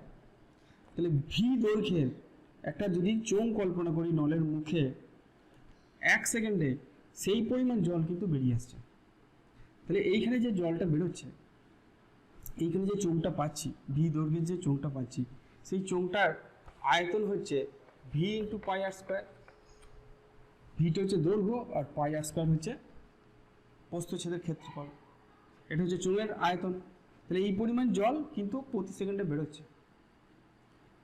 তাহলে v দৈর্ঘ্যের একটা যদি চোঙ কল্পনা করি নলের মুখে, 1 সেকেন্ডে সেই পরিমাণ জল কিন্তু বেরিয়ে আসছে। তাহলে এইখানে যে জলটা বেরোচ্ছে, এইখানে যে চোঙটা পাচ্ছি, v দৈর্ঘ্যের যে চোঙটা পাচ্ছি, সেই চোঙটার আয়তন হচ্ছে v × πr²। ভিটা হচ্ছে দৈর্ঘ্য আর πr² হচ্ছে প্রস্থচ্ছেদের ক্ষেত্রফল। এটা হচ্ছে চোঙের আয়তন। তাহলে এই পরিমাণ জল কিন্তু প্রতি সেকেন্ডে বেরোচ্ছে।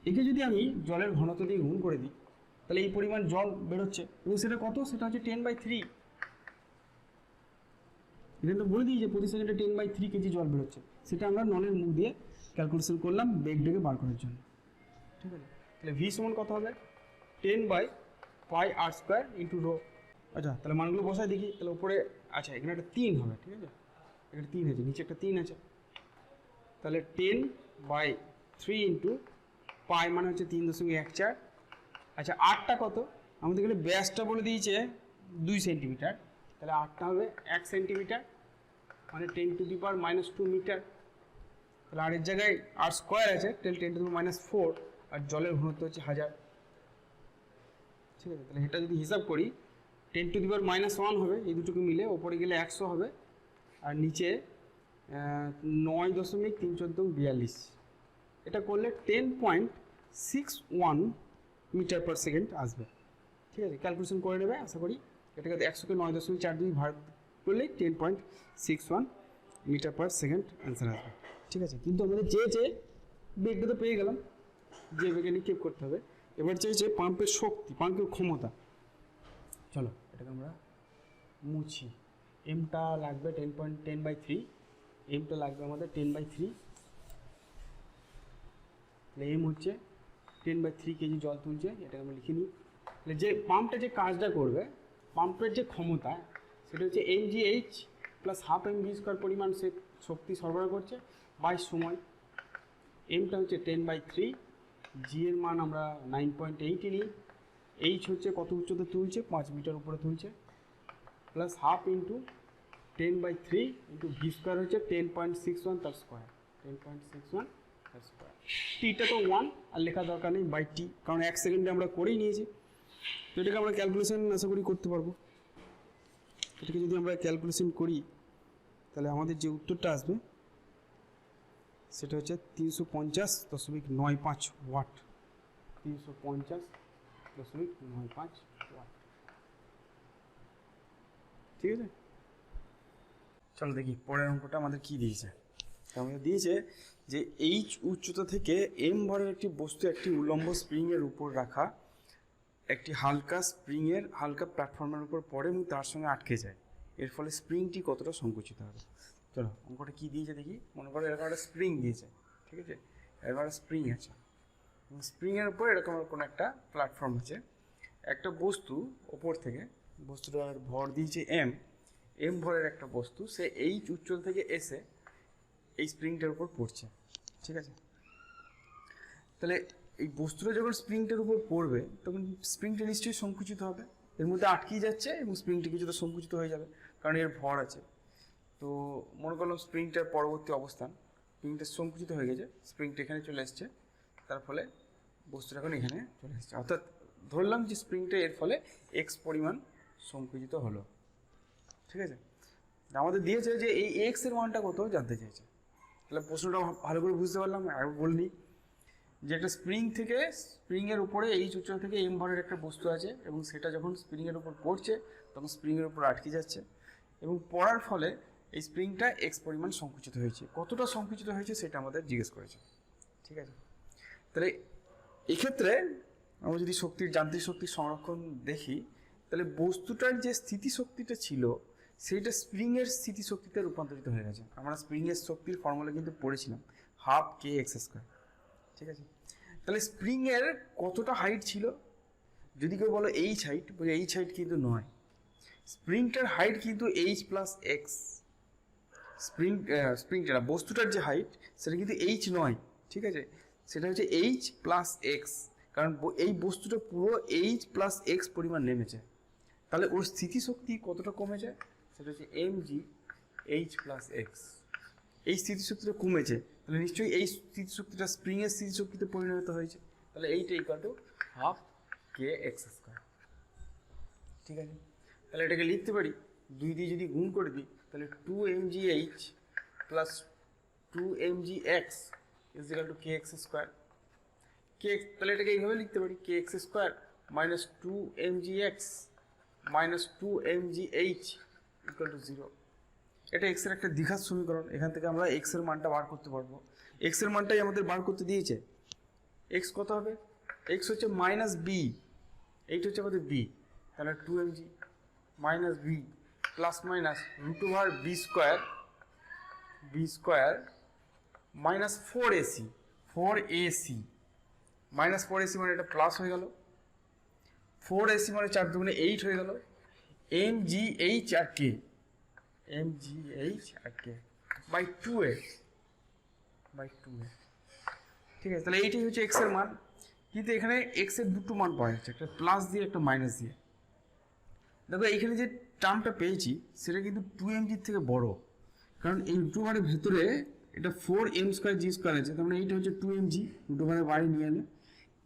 একে যদি আমি জলের ঘনত্ব দিয়ে গুণ করে দিই, তাহলে এই পরিমাণ জল বেরোচ্ছে, এবং সেটা কত? সেটা হচ্ছে 10/3। এটা তো বলে দিই যে প্রতি সেকেন্ডে 10/3 কেজি জল বেরোচ্ছে। সেটা আমরা নলের মুখ দিয়ে ক্যালকুলেশন করলাম বেগটাকে বার করার জন্য। ঠিক আছে, তাহলে v সমান কত হবে? 10/πr² × ρ। আচ্ছা, তাহলে মানগুলো বসায় দেখি। তাহলে উপরে আচ্ছা, এখানে একটা 3 হবে, ঠিক আছে, এখানে 3 আছে, নিচে একটা 3 আছে, তাহলে 10/3 × পাই মানে হচ্ছে 3.14। আচ্ছা আটটা কত, আমাদের এখানে ব্যাসটা বলে দিয়েছে 2 সেন্টিমিটার, তাহলে আটটা হবে 1 সেন্টিমিটার মানে 10⁻² মিটার। তাহলে আর এর জায়গায় আর স্কোয়ার আছে, তাহলে 10⁻⁴, আর জলের ঘনত্ব হচ্ছে 1000। ঠিক আছে, তাহলে এটা যদি হিসাব করি 10⁻⁻1 হবে, এই দুটোকে মিলে ওপরে গেলে 100 হবে, আর নিচে 9.31442। এটা করলে 10.61 মিটার পার সেকেন্ড আসবে। ঠিক আছে, ক্যালকুলেশন করে নেবে আশা করি। এটাকে 100কে 9.42 ভাগ করলে 10.61 মিটার পার সেকেন্ড অ্যান্সার আসবে। ঠিক আছে, কিন্তু আমাদের যে বেগটা তো পেয়ে গেলাম, যে বেগে নিক্ষেপ করতে হবে। এবার চেয়েছে পাম্পের শক্তি, পাম্পের ক্ষমতা। চলো এটাকে আমরা মুছি। এমটা লাগবে 10.10/3, এমটা লাগবে আমাদের 10/3। তাহলে এম হচ্ছে 10/3 কেজি জল তুলছে, এটাকে আমরা লিখে নিই। তাহলে যে পাম্পটা যে কাজটা করবে, পাম্পের যে ক্ষমতা, সেটা হচ্ছে mgh প্লাস হাফ mv² পরিমাণ সে শক্তি সরবরাহ করছে বাই সময়। এমটা হচ্ছে 10/3, জি এর মান আমরা 9.8 নিই, এইচ হচ্ছে কত উচ্চতা তুলছে, 5 মিটার উপরে তুলছে, plus half into 10/3 into v² হচ্ছে 10.61 তার স্কোয়ার, 10.61 তার স্কোয়ার। টিটা তো 1 আর লেখা দরকার নেই, বাই টি, কারণ 1 সেকেন্ডে আমরা করেই নিয়েছি। তো এটাকে আমরা ক্যালকুলেশন আশা করি করতে পারবো। এটাকে যদি আমরা ক্যালকুলেশন করি তাহলে আমাদের যে উত্তরটা আসবে সেটা হচ্ছে 350.95 ওয়াট, 350.95 ওয়াট। ঠিক আছে, চলো দেখি পরের অঙ্কটা আমাদের কি দিয়েছে। আমাদের দিয়েছে যে এইচ উচ্চতা থেকে এম ভরের একটি বস্তু একটি উল্লম্ব স্প্রিংয়ের উপর রাখা একটি হালকা স্প্রিংয়ের হালকা প্ল্যাটফর্মের উপর পড়ে এবং তার সঙ্গে আটকে যায়, এর ফলে স্প্রিংটি কতটা সংকুচিত হবে। চলো অঙ্কটা কী দিয়েছে দেখি। মনে করো এরকম একটা স্প্রিং দিয়েছে, ঠিক আছে, এরকম একটা স্প্রিং আছে, স্প্রিংয়ের উপর এরকম কোনো একটা প্ল্যাটফর্ম আছে, একটা বস্তু ওপর থেকে, বস্তুটার ভর দিয়েছে এম ভরের একটা বস্তু, সে এইচ উচ্চতা থেকে এসে এই স্প্রিংটার উপর পড়ছে। ঠিক আছে, তাহলে এই বস্তুটা যখন স্প্রিংটার উপর পড়বে তখন স্প্রিংটা নিশ্চয়ই সংকুচিত হবে, এর মধ্যে আটকেই যাচ্ছে এবং স্প্রিংটা কিছুটা সংকুচিত হয়ে যাবে কারণ এর ভর আছে। তো মনে করলাম স্প্রিংটার পরবর্তী অবস্থান, স্প্রিংটা সংকুচিত হয়ে গেছে, স্প্রিংটা এখানে চলে এসছে, তার ফলে বস্তুটা এখন এখানে চলে এসছে, অর্থাৎ ধরলাম যে স্প্রিংটা এর ফলে এক্স পরিমাণ সংকুচিত হলো। ঠিক আছে, আমাদের দিয়েছে যে এই এক্স এর মানটা কত জানতে চাইছে। তাহলে প্রশ্নটা ভালো করে বুঝতে পারলাম, আর বললি যে একটা স্প্রিং থেকে, স্প্রিংয়ের উপরে এইচ উচ্চতা থেকে এম ভরের একটা বস্তু আছে এবং সেটা যখন স্প্রিংয়ের উপর পড়ছে তখন স্প্রিংয়ের উপর আটকে যাচ্ছে এবং পড়ার ফলে এই স্প্রিংটা এক্স পরিমাণ সংকুচিত হয়েছে। কতটা সংকুচিত হয়েছে সেটা আমাদের জিজ্ঞেস করেছে। ঠিক আছে, তাহলে এক্ষেত্রে আমরা যদি যান্ত্রিক শক্তির সংরক্ষণ দেখি, তাহলে বস্তুটার যে স্থিতিশক্তিটা ছিল সেইটা স্প্রিংয়ের স্থিতিশক্তিতে রূপান্তরিত হয়ে গেছে। আমরা স্প্রিংয়ের শক্তির ফর্মুলা কিন্তু পড়েছিলাম, হাফ কে এক্স স্কোয়ার। ঠিক আছে, তাহলে স্প্রিংয়ের কতটা হাইট ছিল, যদি কেউ বলো এইচ হাইট, বলে এইচ হাইট কিন্তু নয়, স্প্রিংটার হাইট কিন্তু এইচ প্লাস এক্স। স্প্রিংটা বস্তুটার যে হাইট সেটা কিন্তু এইচ নয়, ঠিক আছে, সেটা হচ্ছে এইচ প্লাস এক্স, কারণ এই বস্তুটা পুরো এইচ প্লাস এক্স পরিমাণ নেমেছে। তাহলে ওর স্থিতিশক্তি কতটা কমেছে, সেটা হচ্ছে M G h plus x. এই স্থিতিশক্তিটা কমেছে, তাহলে নিশ্চয়ই এই স্থিতিশক্তিটা স্প্রিংয়ের স্থিতিশক্তিতে পরিণত হয়েছে, তাহলে এইটা equal to half K x square. ঠিক আছে, তাহলে এটাকে লিখতে পারি 2 দিয়ে যদি গুণ করে দিই তাহলে 2mgh plus 2mgx is equal to k x square. তাহলে এটাকে এইভাবে লিখতে পারি k x square minus 2mgx minus 2mgh equal to 0। এটা এক্স এর একটা দ্বিঘাত সমীকরণ, এখান থেকে আমরা এক্স এর মানটা বার করতে পারবো। এক্স এর মানটাই আমাদের বার করতে দিয়েছে। এক্স কত হবে, এক্স হচ্ছে মাইনাস বি, এইটা হচ্ছে আমাদের বি, তাহলে 2mg minus b plus minus root over b square minus 4ac minus 4ac মানে এটা প্লাস হয়ে গেল, 4ac মানে 4 দুগুণে 8 হয়ে গেল, mgh আর কে, mgh আর কে বাই 2a ঠিক আছে, তাহলে এইটাই হচ্ছে এক্স এর মান। কিন্তু এখানে এক্স এর দুটো মান পাওয়া যাচ্ছে, একটা প্লাস দিয়ে একটা মাইনাস দিয়ে। দেখো এইখানে যে টার্মটা পেয়েছি সেটা কিন্তু 2mg থেকে বড়, কারণ এই রুট ওভারের ভেতরে এটা 4m² g² আছে, তার মানে এইটা হচ্ছে 2mg, রুট ওভারের বাইরে নিয়ে এলে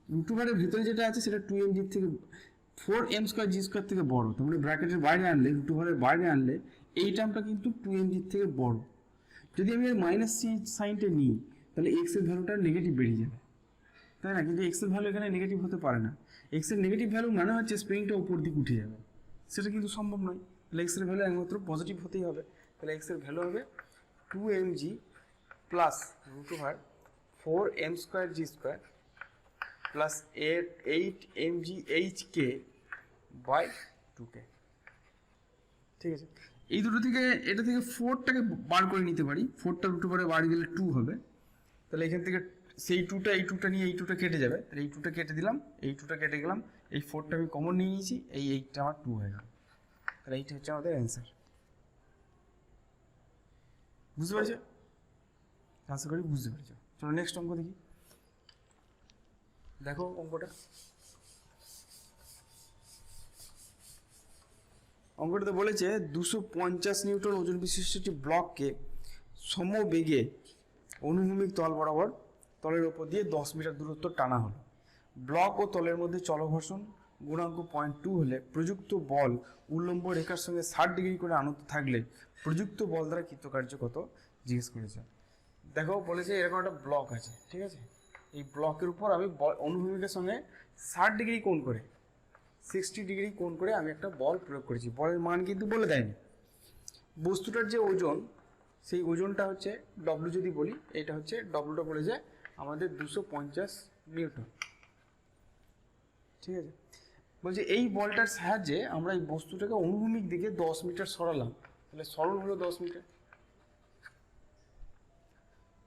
রুট ওভারের ভেতরে যেটা আছে সেটা 2mg থেকে 4m² g² থেকে বড়, তার মানে ব্র্যাকেটের বাইরে আনলে, রুট ওভারের বাইরে আনলে এই টার্মটা কিন্তু 2mg থেকে বড়। যদি আমি এর মাইনাস সাইনটা নিই তাহলে এক্স এর ভ্যালুটা নেগেটিভ বেরিয়ে যাবে, তাই না? কিন্তু এক্স এর ভ্যালু এখানে নেগেটিভ হতে পারে না। এক্স এর নেগেটিভ ভ্যালু মানে হচ্ছে স্প্রিংটা উপর দিকে উঠে যাবে, সেটা কিন্তু সম্ভব নয়। তাহলে এক্স এর ভ্যালু একমাত্র পজিটিভ হতেই হবে। তাহলে এক্স এর ভ্যালু হবে 2mg plus root over 4m² g² plus 8mg hk by 2k। ঠিক আছে, এই দুটো থেকে এটা থেকে 4টাকে বার করে নিতে পারি, 4টা রুট ওভারে বাড়ি দিলে 2 হবে। তাহলে এখান থেকে সেই 2টা এই 2টা নিয়ে এই 2টা কেটে যাবে, তাহলে এই 2টা কেটে দিলাম, এই 2টা কেটে গেলাম, এই 4টা আমি কমন নিয়ে নিয়েছি, এই 8টা আমার 2 হয়ে গেল। তাহলে এইটা হচ্ছে আমাদের অ্যান্সার। বুঝতে পেরেছো? আশা করি বুঝতে পেরেছো। চলো নেক্সট অঙ্ক দেখি। দেখো অঙ্কটা, অঙ্কটাতে বলেছে 250 নিউটন ওজন বিশিষ্ট একটি ব্লককে সমবেগে অনুভূমিক তল বরাবর তলের ওপর দিয়ে 10 মিটার দূরত্ব টানা হলো। ব্লক ও তলের মধ্যে চলঘর্ষণ গুণাঙ্ক 0.2 হলে প্রযুক্ত বল উল্লম্ব রেখার সঙ্গে 60 ডিগ্রি করে আনত থাকলে প্রযুক্ত বল দ্বারা কৃতকার্য কত জিজ্ঞেস করেছে। দেখো বলেছে এরকম একটা ব্লক আছে, ঠিক আছে, এই ব্লকের উপর আমি অনুভূমিকের সঙ্গে 60 ডিগ্রি কোণ করে 60 ডিগ্রি কোণ করে আমি একটা বল প্রয়োগ করেছি। বলের মান কিন্তু বলে দেয়নি। বস্তুটার যে ওজন, সেই ওজনটা হচ্ছে ডব্লু যদি বলি, এটা হচ্ছে ডব্লুটা বলে যায় আমাদের 250 নিউটন। ঠিক আছে, বলছে এই বলটার সাহায্যে আমরা এই বস্তুটাকে অনুভূমিক দিকে 10 মিটার সরালাম, তাহলে সরণ হলো 10 মিটার।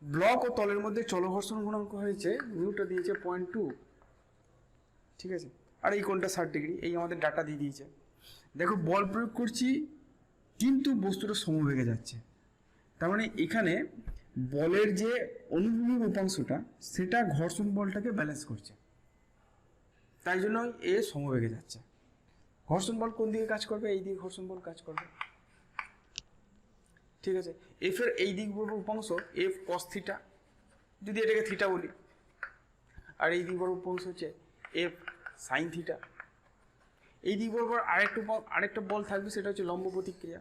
ব্লক ও তলের মধ্যে চলঘর্ষণ গুণাঙ্ক হয়েছে, মিউটা দিয়েছে 0.2, ঠিক আছে, আর এই কোণটা 60 ডিগ্রি, এই আমাদের ডাটা দিয়ে দিয়েছে। দেখো বল প্রয়োগ করছি কিন্তু বস্তুটা সমবেগে যাচ্ছে, তার মানে এখানে বলের যে অনুভূমিক উপাংশটা সেটা ঘর্ষণ বলটাকে ব্যালেন্স করছে, তাই জন্য এ সমবেগে যাচ্ছে। ঘর্ষণ বল কোন দিকে কাজ করবে? এই দিকে ঘর্ষণ বল কাজ করবে। ঠিক আছে, এফ এর এই দিক বরাবর উপাংশ এফ কস থিটা, যদি এটাকে থিটা বলি, আর এই দিক বরাবর উপাংশ হচ্ছে এফ সাইন থিটা। এই দিক বরাবর আরেকটা বল থাকবে, সেটা হচ্ছে লম্ব প্রতিক্রিয়া।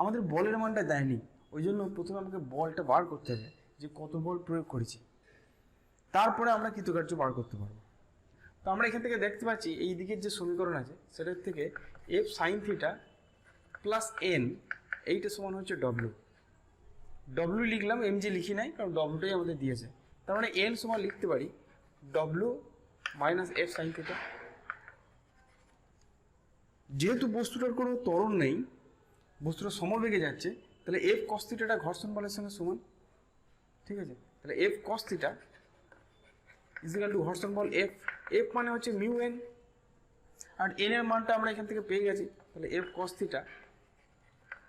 আমাদের বলের মানটা দেয়নি, ওই জন্য প্রথমে আমাকে বলটা বার করতে হবে যে কত বল প্রয়োগ করেছি, তারপরে আমরা কৃতকার্য বার করতে পারবো। তো আমরা এখান থেকে দেখতে পাচ্ছি এই দিকের যে সমীকরণ আছে সেটার থেকে F sine theta plus N, এইটা সমান হচ্ছে ডব্লু। ডব্লু লিখলাম, এম জি লিখি নাই, কারণ ডব্লুটাই আমাদের দিয়েছে। তার মানে এন সমান লিখতে পারি W minus F sine theta. যেহেতু বস্তুটার কোনো ত্বরণ নেই, বস্তুটা সমবেগে যাচ্ছে, তাহলে এফ কস থিটাটা ঘর্ষণ বলের সঙ্গে সমান। ঠিক আছে, তাহলে F cos theta equal to ঘর্ষণ বল এফ। এফ মানে হচ্ছে মিউ এন, আর এন এর মানটা আমরা এখান থেকে পেয়ে গেছি, তাহলে F cos theta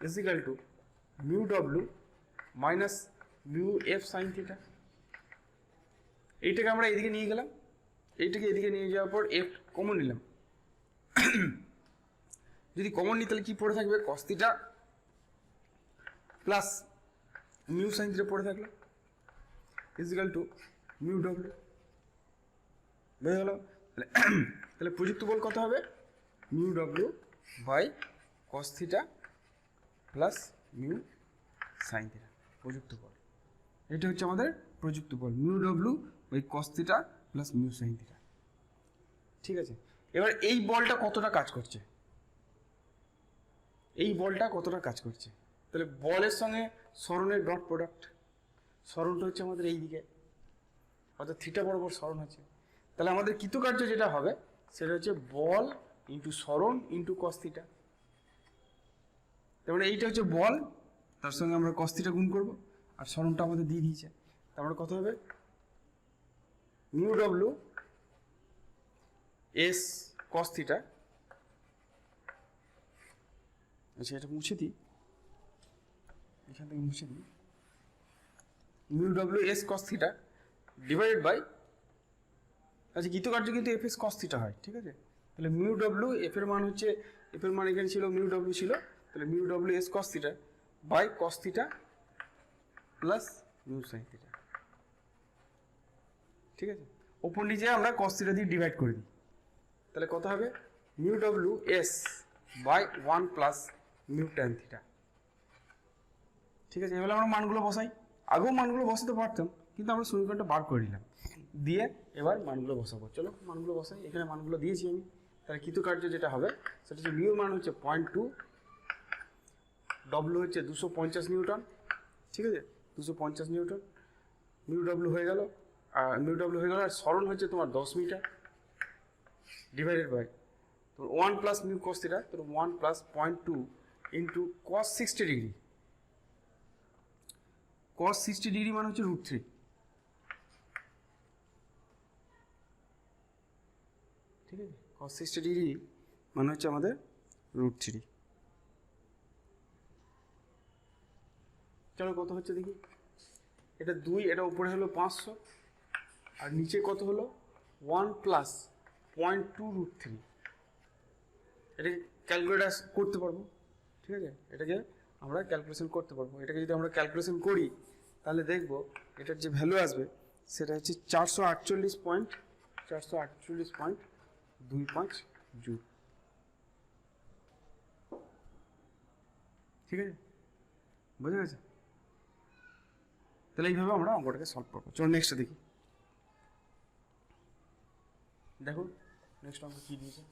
equal to mu W minus mu F sine theta. এইটাকে আমরা এদিকে নিয়ে গেলাম, এইটাকে এদিকে নিয়ে যাওয়ার পর এফ কমন নিলাম। যদি কমন নিই তাহলে কি পড়ে থাকবে? কস theta plus mu sine theta পড়ে থাকলো ইজিক্যাল টু মিউ ডব্লু। বুঝে গেল? তাহলে প্রযুক্ত বল কত হবে? Mu W by cos theta plus mu sine theta, প্রযুক্ত বল। এটা হচ্ছে আমাদের প্রযুক্ত বল, mu W by cos theta plus mu sine theta. ঠিক আছে, এবার এই বলটা কতটা কাজ করছে, এই বলটা কতটা কাজ করছে, তাহলে বলের সঙ্গে সরণের ডট প্রোডাক্ট, সরণটা হচ্ছে আমাদের এই দিকে, অর্থাৎ থিটা বরাবর সরণ আছে। তাহলে আমাদের কৃতকার্য যেটা হবে সেটা হচ্ছে বল ইন্টু সরণ ইন্টু কস থিটা। তার মানে এইটা হচ্ছে বল, তার সঙ্গে আমরা কস থিটা গুণ করবো, আর সরণটা আমাদের দিয়ে দিয়েছে। তার মানে কত হবে? Mu W s cos theta, আচ্ছা এটা মুছে দিই, এখান থেকে মুছে দিই, mu W s cos theta divided by, আচ্ছা কৃত কার্য কিন্তু এফ এস কস থিটা হয়, ঠিক আছে। তাহলে মিউ ডব্লিউ এফ এর মান হচ্ছে, এফ এর মান এখানে ছিল মিউ ডব্লিউ ছিল, তাহলে mu W s cos theta by cos theta plus mu sine theta, ঠিক আছে। ওপর নিচে আমরা কস থিটা দিয়ে ডিভাইড করে দিই, তাহলে কত হবে mu W s by 1 plus mu tan theta, ঠিক আছে। এবার আমরা মানগুলো বসাই, আগেও মানগুলো বসাতে পারতাম কিন্তু আমরা সমীকরণটা বার করে নিলাম, দিয়ে এবার মানগুলো বসাবো। চলো মানগুলো বসাই, এখানে মানগুলো দিয়েছি আমি। তাহলে কৃতকার্য যেটা হবে সেটা হচ্ছে মিউ মান হচ্ছে 0.2, ডব্লিউ হচ্ছে 250 নিউটন, ঠিক আছে, 250 নিউটন, মিউ ডব্লিউ হয়ে গেল, আর সরণ হচ্ছে তোমার 10 মিটার, ডিভাইডেড বাই তো 1 প্লাস মিউ কস থিটা, তো 1 প্লাস 0.2 ইন্টু কস 60 ডিগ্রি, কস 60 ডিগ্রি মানে হচ্ছে √3, ঠিক আছে, cos 60 ডিগ্রি মানে হচ্ছে আমাদের √3। চলো কত হচ্ছে দেখি, এটা 2, এটা উপরে হলো 500 আর নিচে কত হলো 1 প্লাস 0.2 √3, এটাকে ক্যালকুলেট করতে পারবো, ঠিক আছে, এটাকে আমরা ক্যালকুলেশন করতে পারবো। এটাকে যদি আমরা ক্যালকুলেশন করি তাহলে দেখবো এটার যে ভ্যালু আসবে সেটা হচ্ছে 448.25 জুল, ঠিক আছে, বোঝা গেছে। তাহলে এইভাবে আমরা অঙ্কটাকে সলভ করবো। চলো নেক্সট দেখি, দেখো নেক্সট অঙ্ক কি দিয়েছে।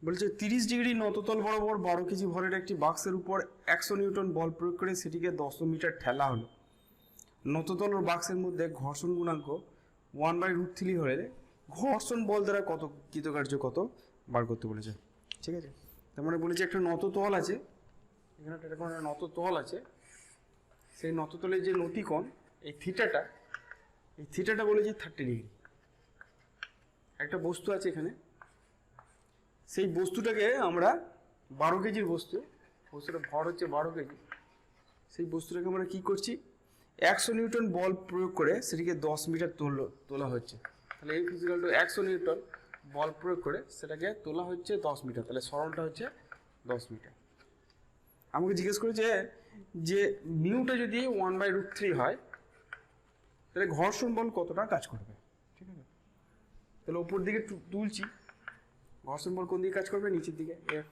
বলছে 30 ডিগ্রি নততল বরাবর 12 কেজি ভরের একটি বাক্সের উপর 100 নিউটন বল প্রয়োগ করে সেটিকে 10 মিটার ঠেলা হলো। নততল ও বাক্সের মধ্যে ঘর্ষণ গুণাঙ্ক 1/√3 হলে ঘর্ষণ বল দ্বারা কত কৃতকার্য কত বার করতে বলেছে, ঠিক আছে। তার মানে বলেছে একটা নততল আছে, এখানে একটা নততল আছে, সেই নততলের যে নতিকোণ এই থিটাটা বলেছে 30 ডিগ্রি। একটা বস্তু আছে এখানে, সেই বস্তুটাকে আমরা 12 কেজির বস্তুটা ভর হচ্ছে 12 কেজি, সেই বস্তুটাকে আমরা কি করছি 100 নিউটন বল প্রয়োগ করে সেটিকে 10 মিটার তোলা হচ্ছে। তাহলে এই ফিজিক্যাল টু 100 নিউটন বল প্রয়োগ করে সেটাকে তোলা হচ্ছে 10 মিটার, তাহলে সরণটা হচ্ছে 10 মিটার। আমাকে জিজ্ঞেস করেছে যে মিউটা যদি 1/√3 হয় তাহলে ঘর্ষণ বল কতটা কাজ করবে, ঠিক আছে। তাহলে উপর দিকে তুলছি, ঘর্ষণ বল কোন দিকে কাজ করবে, নিচের দিকে এফ।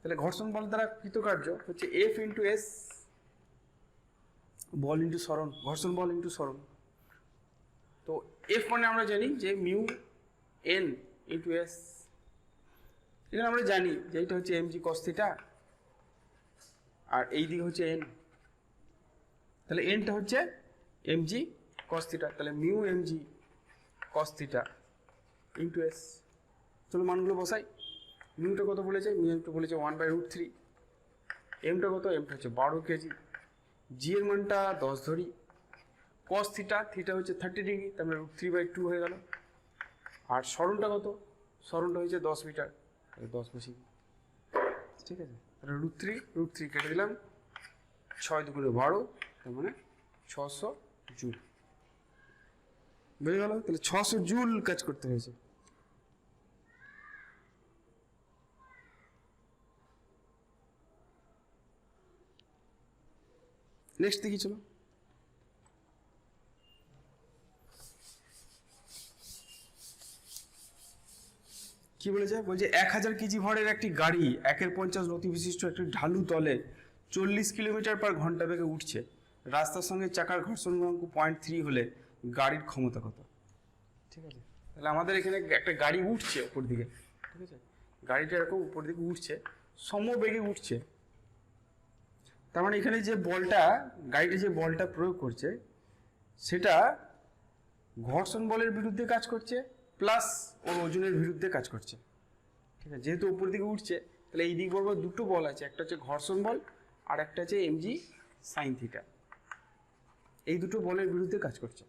তাহলে ঘর্ষণ বল দ্বারা কৃতকার্য হচ্ছে এফ ইন্টু এস, বল ইন্টু সরণ, ঘর্ষণ বল ইন্টু সরণ। তো এফ মানে আমরা জানি যে মিউ এন ইন্টু এস, এখানে আমরা জানি যে এইটা হচ্ছে এমজি কস থিটা আর এই দিকে হচ্ছে এন, তাহলে এনটা হচ্ছে এমজি কস থিটা, তাহলে mu m g cos theta into S. চলো মানগুলো বসাই, মিউটা কত বলেছে, মিউটা বলেছে 1/√3, এমটা কত, এমটা হচ্ছে 12 কেজি, জি এর মানটা 10 ধরি, কস থিটা হচ্ছে 30 ডিগ্রি, তার মানে √3/2 হয়ে গেল। আর সরণটা কত, সরণটা হচ্ছে 10 মিটার, 10 বেশি, ঠিক আছে। তাহলে √3 কেটে দিলাম, 6 দুগুণে 12, তার মানে 600 জুল, বুঝে গেল। তাহলে 600 জুল কাজ করতে হয়েছে। নেক্সট দেখি, চলো কি বলেছে, বলছে 1000 কেজি ভরের একটি গাড়ি 1/50 নতি বিশিষ্ট একটি ঢালু তলে 40 কিলোমিটার/ঘন্টা বেগে উঠছে, রাস্তার সঙ্গে চাকার ঘর্ষণ গুণাঙ্ক 0.3 হলে গাড়ির ক্ষমতা কত, ঠিক আছে। তাহলে আমাদের এখানে একটা গাড়ি উঠছে উপর দিকে, ঠিক আছে, গাড়িটা এরকম উপর দিকে উঠছে, সমবেগে উঠছে, তার মানে এখানে যে বলটা, গাড়িটা যে বলটা প্রয়োগ করছে সেটা ঘর্ষণ বলের বিরুদ্ধে কাজ করছে প্লাস ওর ওজনের বিরুদ্ধে কাজ করছে, ঠিক আছে। যেহেতু উপর দিকে উঠছে তাহলে এই দিক বরাবর দুটো বল আছে, একটা হচ্ছে ঘর্ষণ বল আর একটা হচ্ছে এমজি সাইন থিটা, এই দুটো বলের বিরুদ্ধে কাজ করছে,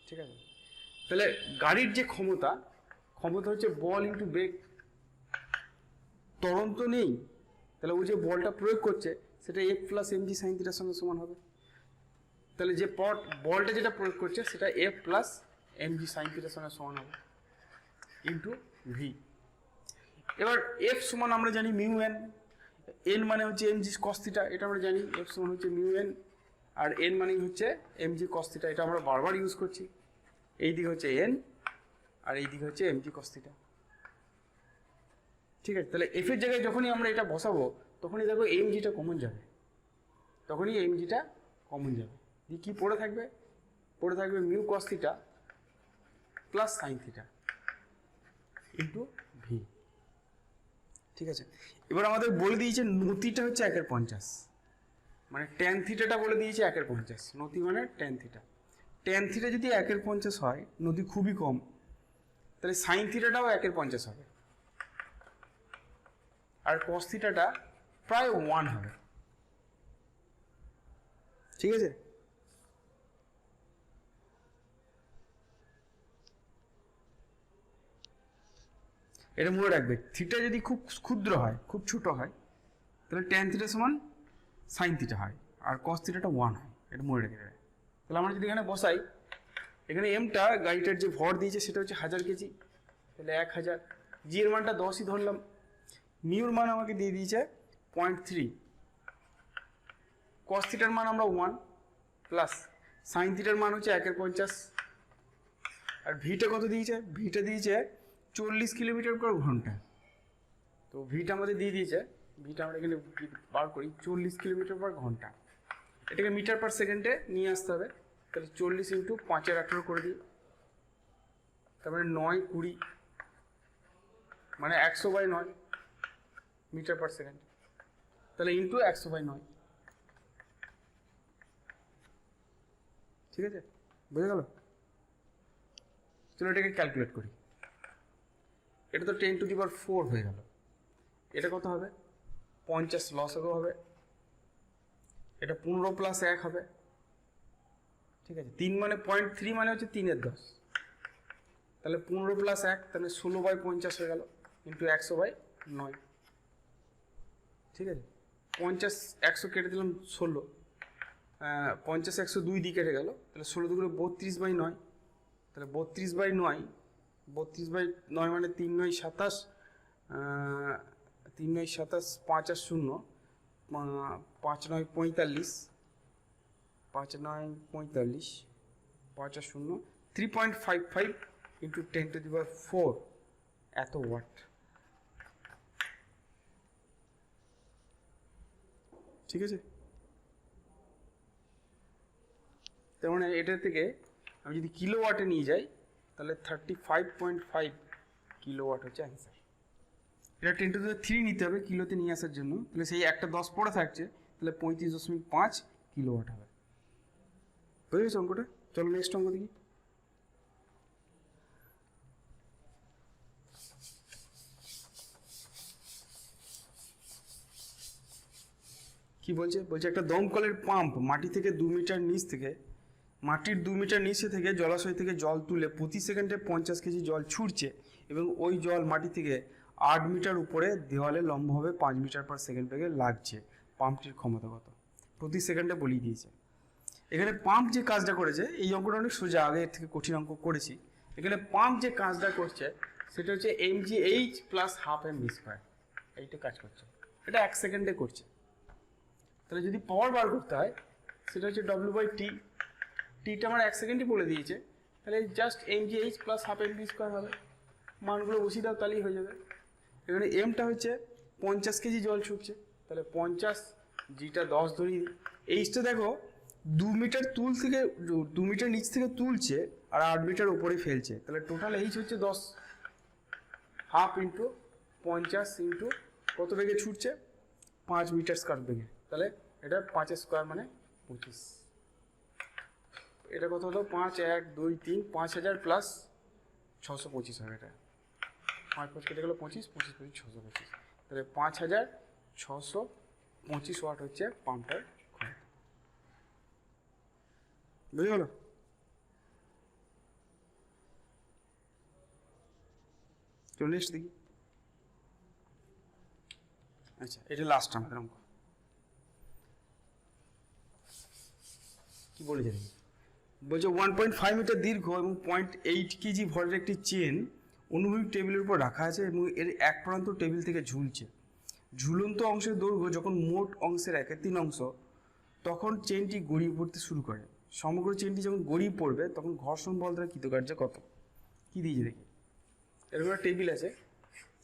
ঠিক আছে। তাহলে গাড়ির যে ক্ষমতা হচ্ছে বল ইন্টু বেগ, ত্বরণ তো নেই, তাহলে ও যে বলটা প্রয়োগ করছে সেটা F plus m g sine থিটার সঙ্গে সমান হবে। তাহলে যে বলটা যেটা প্রয়োগ করছে সেটা F plus m g sine থিটার সঙ্গে সমান হবে ইন্টু ভি। এবার এফ সমান আমরা জানি মিউ এন, এন মানে হচ্ছে এম জি কস থিটা, এটা আমরা জানি এফ সমান হচ্ছে মিউ এন, আর এন মানে হচ্ছে এম জি কস থিটা, এটা আমরা বারবার ইউজ করছি। এই দিকে হচ্ছে এন আর এই দিকে হচ্ছে এম জি কস থিটা। ঠিক আছে, তাহলে এফ এর জায়গায় যখনই আমরা এটা বসাবো তখনই দেখো এম জিটা কমন যাবে, তখনই এম জিটা কমন যাবে। দিয়ে কী পড়ে থাকবে? পড়ে থাকবে মিউ কস theta plus sine theta into V. ঠিক আছে, এবার আমাদের বলে দিয়েছে নতিটা হচ্ছে 1/50, মানে ট্যান থিটাটা বলে দিয়েছে 1/50, নতি মানে ট্যান থিটা। ট্যান থিটা যদি 1/50 হয়, নতি খুবই কম, তাহলে সাইন থিটাটাও 1/50 হবে, আর কস থিটাটা প্রায় 1 হবে। ঠিক আছে, এটা মনে রাখবে, থিটা যদি খুব ক্ষুদ্র হয়, খুব ছোট হয়, তাহলে ট্যান থিটা সমান সাইন থিটা হয়, আর কস থিটাটা 1 হয়, এটা মনে রেখে দেবে। তাহলে আমরা যদি এখানে বসাই, এখানে এমটা গাড়িটার যে ভর দিয়েছে সেটা হচ্ছে 1000 কেজি, তাহলে 1000, জি এর মানটা 10ই ধরলাম, মিউর মান আমাকে দিয়ে দিয়েছে 0.3, কস থিটার মান আমরা 1 প্লাস সাইন থিটার মান হচ্ছে 1/50, আর ভিটা কত দিয়েছে? ভিটা দিয়েছে 40 কিলোমিটার পার ঘন্টা। তো ভিটা আমাদের দিয়ে দিয়েছে, ভিটা আমরা এখানে বার করি 40 কিলোমিটার পার ঘন্টা, এটাকে মিটার পার সেকেন্ডে নিয়ে আসতে হবে। তাহলে 40 ইন্টু 5/18 করে দিই, তারপরে 9-20 মানে 100/9 মিটার পার সেকেন্ড, তাহলে ইন্টু 100/9। ঠিক আছে, বুঝে গেল? চলো এটাকে ক্যালকুলেট করি। এটা তো 10⁴ হয়ে গেল, এটা কত হবে? 50 লসাগু হবে, এটা 15 প্লাস 1 হবে। ঠিক আছে, 3 মানে 0.3 মানে হচ্ছে 3/10, তাহলে 15 প্লাস 1 তাহলে 16/50 হয়ে গেল ইন্টু 100/9। ঠিক আছে, 50 100 কেটে দিলাম 16, 50 100 2 দিয়ে কেটে গেল, তাহলে 16 2 32/9, তাহলে 32/9, 32/9 মানে 3 9 27, 3 9 27, 5 আর 0, 5 9 45, 5 9 45, 5 আর 0, 3.55 ইন্টু 10⁴ এত ওয়াট। ঠিক আছে, তার মানে এটা থেকে আমি যদি কিলোওয়াটে নিয়ে যাই তাহলে 35.5 কিলোওয়াট হচ্ছে অ্যান্সার। এটা 10⁻³ নিতে হবে কিলোতে নিয়ে আসার জন্য, তাহলে সেই একটা 10 পড়ে থাকছে, তাহলে 35.5 কিলোওয়াট হবে। বুঝে গেছো অঙ্কটা? চলো নেক্সট অঙ্ক দেখি। কি বলছে? বলছে একটা দমকলের পাম্প মাটি থেকে 2 মিটার নিচ থেকে, মাটির 2 মিটার নিচে থেকে জলাশয় থেকে জল তুলে প্রতি সেকেন্ডে 50 কেজি জল ছুটছে, এবং ওই জল মাটি থেকে 8 মিটার উপরে দেওয়ালে লম্বভাবে 5 মিটার পার সেকেন্ড বেগে লাগছে। পাম্পটির ক্ষমতা কত? প্রতি সেকেন্ডে বলিয়ে দিয়েছে। এখানে পাম্প যে কাজটা করেছে, এই অঙ্কটা অনেক সোজা, আগে এর থেকে কঠিন অঙ্ক করেছি। এখানে পাম্প যে কাজটা করছে সেটা হচ্ছে mgh প্লাস হাফ mv², এইটা কাজ করছে, এটা 1 সেকেন্ডে করছে। তাহলে যদি পাওয়ার বার করতে হয় সেটা হচ্ছে w/t, টিটা আমার 1 সেকেন্ডই বলে দিয়েছে, তাহলে just mgh plus half mv² হবে, মানগুলো বসিয়ে দাও তাহলেই হয়ে যাবে। এখানে এমটা হচ্ছে 50 কেজি জল ছুটছে, তাহলে 50, জিটা 10 ধরিয়ে দিই। এইচটা দেখো 2 মিটার তুল থেকে 2 মিটার নিচ থেকে তুলছে আর 8 মিটার উপরে ফেলছে, তাহলে টোটাল এইচ হচ্ছে 10, হাফ ইন্টু 50 ইন্টু কত বেগে ছুটছে? 5 মিটার স্কয়ার বেগে, তাহলে এটা 5² মানে 25। এটা কত হলো? 5 1 2 3 5000 প্লাস 625 হবে, এটা 5 5 কেটে গেল 25, 25 25 625, তাহলে 5625 ওয়াট হচ্ছে পাম্পটার ক্ষমতা। বুঝে গেল? চলো নেক্সট দেখি। আচ্ছা, এটা লাস্ট আমাদের অঙ্ক। কি বলেছে দেখি, বলছে 1.5 মিটার দীর্ঘ এবং 0.8 কেজি ভরের একটি চেন অনুভূমিক টেবিলের উপর রাখা আছে এবং এর এক প্রান্ত টেবিল থেকে ঝুলছে। ঝুলন্ত অংশের দৈর্ঘ্য যখন মোট অংশের 1/3 অংশ, তখন চেনটি গড়িয়ে পড়তে শুরু করে। সমগ্র চেনটি যখন গড়িয়ে পড়বে তখন ঘর্ষণ বল দ্বারা কৃতকার্য কত? কি দিয়েছে দেখি, এরকম একটা টেবিল আছে,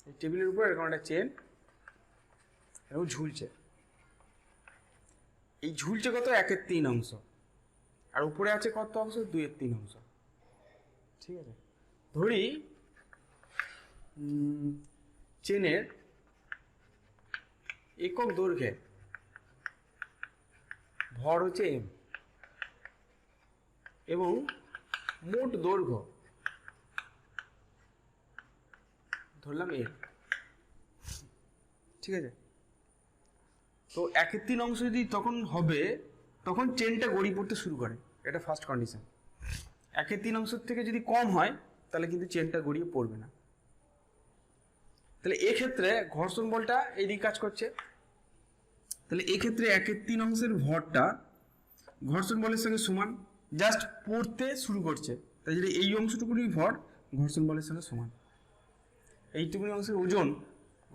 এই টেবিলের উপর এরকম একটা চেন এবং ঝুলছে। এই ঝুলছে কত? 1/3 অংশ, আর উপরে আছে কত অংশ? 2/3 অংশ। ঠিক আছে, ধরি চেনের একক দৈর্ঘ্যে ভর হচ্ছে এম এবং মোট দৈর্ঘ্য ধরলাম এ। ঠিক আছে, তো 1/3 অংশ যদি তখন হবে, তখন চেনটা গড়িয়ে পড়তে শুরু করে, এটা ফার্স্ট কন্ডিশন। 1/3 অংশের থেকে যদি কম হয় তাহলে কিন্তু চেনটা গড়িয়ে পড়বে না। তাহলে এক্ষেত্রে ঘর্ষণ বলটা এইদিকে কাজ করছে, তাহলে এক্ষেত্রে 1/3 অংশের ভরটা ঘর্ষণ বলের সঙ্গে সমান, জাস্ট পড়তে শুরু করছে, তাই যদি এই অংশটুকুনি ভর ঘর্ষণ বলের সঙ্গে সমান। এইটুকুনি অংশের ওজন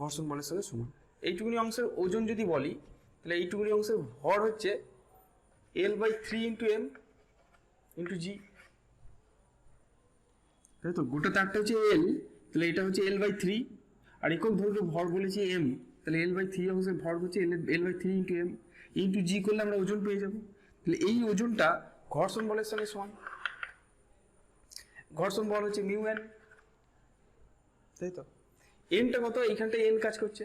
ঘর্ষণ বলের সঙ্গে সমান। এইটুকুনি অংশের ওজন যদি বলি, তাহলে এইটুকুনি অংশের ভর হচ্ছে L/3 × M × G। তাই তো, গোটা তারটা হচ্ছে L, তাহলে এটা হচ্ছে L/3, আর একক দৈর্ঘ্য ভর বলেছি M, তাহলে L/3 অংশের ভর হচ্ছে L/3 × M × G করলে আমরা ওজন পেয়ে যাব। তাহলে এই ওজনটা ঘর্ষণ বলের সঙ্গে সমান। ঘর্ষণ বল হচ্ছে μN, তাই তো। এনটা কত? এইখানটা এন কাজ করছে,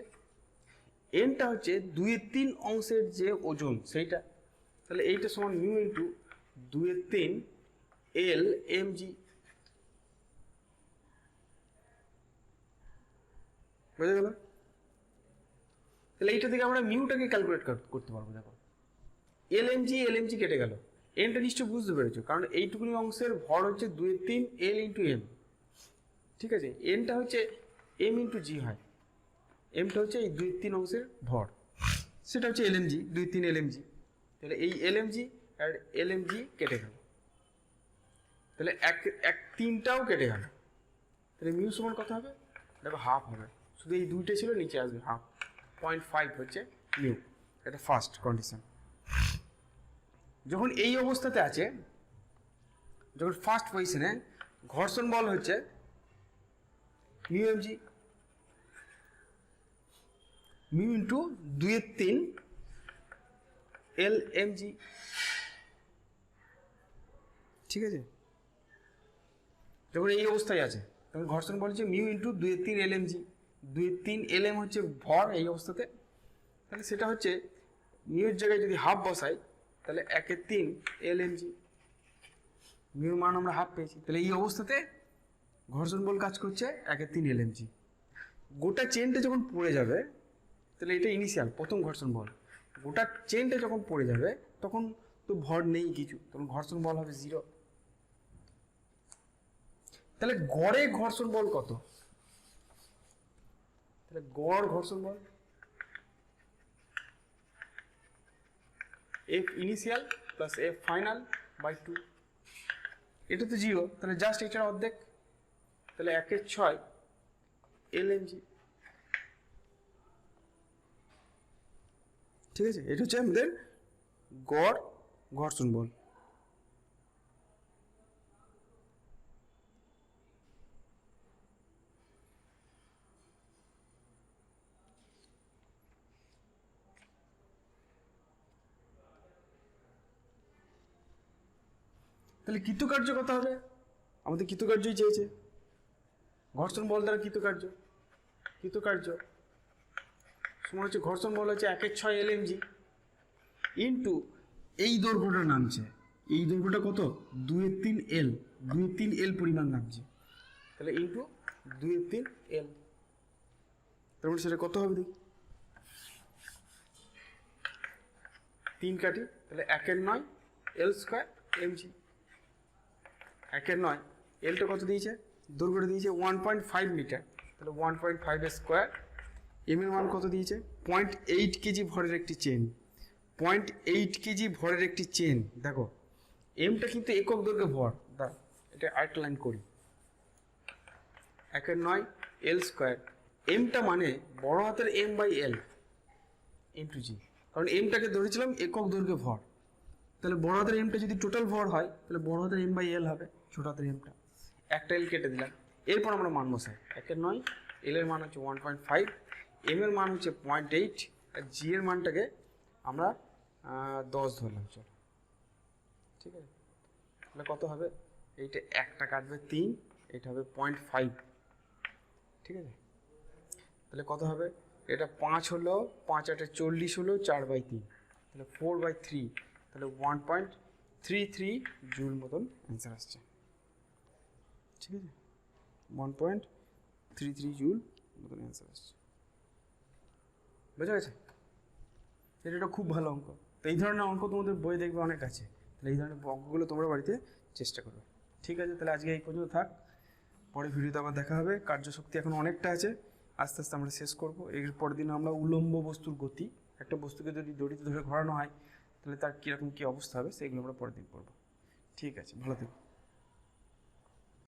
এনটা হচ্ছে 2/3 অংশের যে ওজন সেইটা, তাহলে এইটা সমান μ × 2/3 L mg। বুঝা গেল? তাহলে এইটা থেকে আমরা মিউটাকে ক্যালকুলেট করতে পারবো। দেখো, LmG কেটে গেল, এনটা নিশ্চয় বুঝতে পেরেছো, কারণ এইটুকুনি অংশের ভর হচ্ছে 2/3 L × M। ঠিক আছে, এনটা হচ্ছে M × G হয়, এমটা হচ্ছে এই 2/3 অংশের ভর, সেটা হচ্ছে LmG, 2/3 LmG। তাহলে এই LmG আর LmG কেটে গেল, তাহলে এক তিনটাও কেটে গেল, তাহলে মিউ সমান কত হবে? দেখো হাফ হবে, শুধু এই দুইটা ছিল, নিচে আসবে হাফ, 0.5 হচ্ছে মিউ। এটা ফার্স্ট কন্ডিশন। যখন এই অবস্থাতে আছে, যখন ফার্স্ট পজিশনে, ঘর্ষণ বল হচ্ছে μmg, μ × 2/3 Lmg। ঠিক আছে, যখন এই অবস্থায় আছে তখন ঘর্ষণ বল হচ্ছে μ × 2/3 Lmg। 2/3 Lm হচ্ছে ভর এই অবস্থাতে, তাহলে সেটা হচ্ছে মিউর জায়গায় যদি হাফ বসাই তাহলে 1/3 Lmg, মিউর মান আমরা হাফ পেয়েছি। তাহলে এই অবস্থাতে ঘর্ষণ বল কাজ করছে 1/3 Lmg। গোটা চেনটা যখন পড়ে যাবে, তাহলে এটা ইনিশিয়াল প্রথম ঘর্ষণ বল, গোটা চেনটা যখন পড়ে যাবে তখন তো ভর নেই কিছু, তখন ঘর্ষণ বল হবে 0। তাহলে গড়ে ঘর্ষণ বল কত? তাহলে গড় ঘর্ষণ বল F initial plus F final by 2। এটা তো 0, তাহলে জাস্ট এটার অর্ধেক, তাহলে 1/6 Lmg। ঠিক আছে, এটা হচ্ছে আমাদের গড় ঘর্ষণ বল। তাহলে কৃতকার্য কত হবে? আমাদের কৃতকার্যই চেয়েছে, ঘর্ষণ বল দ্বারা কৃতকার্য সমান হচ্ছে ঘর্ষণ বল হচ্ছে 1/6 Lmg ইন্টু এই দৈর্ঘ্যটা নামছে, এই দৈর্ঘ্যটা কত? 2/3 L, 2/3 L পরিমাণ নামছে, তাহলে ইন্টু 2/3 L। তারপরে সেটা কত হবে দেখি, 3 কাটি, তাহলে 1/9 L² mg। 1/9 Lটা কত দিয়েছে? দৈর্ঘ্যটা দিয়েছে 1.5 মিটার, তাহলে 1.5 স্কোয়ার এম এর মান কত দিয়েছে? 0.8 কেজি ভরের একটি চেন, 0.8 কেজি ভরের একটি চেন। দেখো এমটা কিন্তু একক দৈর্ঘ্যে ভর। এটা আরেকটা লাইন করি, 1/9 এল স্কোয়ার। এমটা মানে বড় হাতের এম বাই এল ইন্টু জি, কারণ এমটাকে ধরেছিলাম একক দৈর্ঘ্যে ভর। তাহলে বড় হাতের এমটা যদি টোটাল ভর হয় তাহলে বড় হাতের এম বাই এল হবে, ছোট হাতের এমটা। একটা এল কেটে দিলাম। এরপর আমরা মান বসাই, 1/9 এল এর মান হচ্ছে 1.5, এম এর মান হচ্ছে 0.8, আর জি এর মানটাকে আমরা 10 ধরলাম। চলো ঠিক আছে, তাহলে কত হবে? এইটা একটা কাটবে 3, এটা হবে 0.5। ঠিক আছে, তাহলে কত হবে? এটা 5 হলো, 5 8 40 হলো, 4/3, তাহলে 4/3, তাহলে 1.33 জুল মতন অ্যান্সার আসছে। ঠিক আছে, 1.33 জুল মতন অ্যান্সার আসছে। বোঝা গেছে? এটা খুব ভালো অঙ্ক। তো এই ধরনের অঙ্ক তোমাদের বই দেখবে অনেক আছে, তাহলে এই ধরনের অঙ্কগুলো তোমরা বাড়িতে চেষ্টা করবে। ঠিক আছে, তাহলে আজকে এই পর্যন্ত থাক, পরে ভিডিওতে আবার দেখা হবে। কার্যশক্তি এখন অনেকটা আছে, আস্তে আস্তে আমরা শেষ করব। এর পরের দিন আমরা উলম্ব বস্তুর গতি, একটা বস্তুকে যদি দড়িতে ধরে ঘোরানো হয় তাহলে তার কীরকম কী অবস্থা হবে সেগুলো আমরা পরের দিন পড়ব। ঠিক আছে, ভালো থেকো।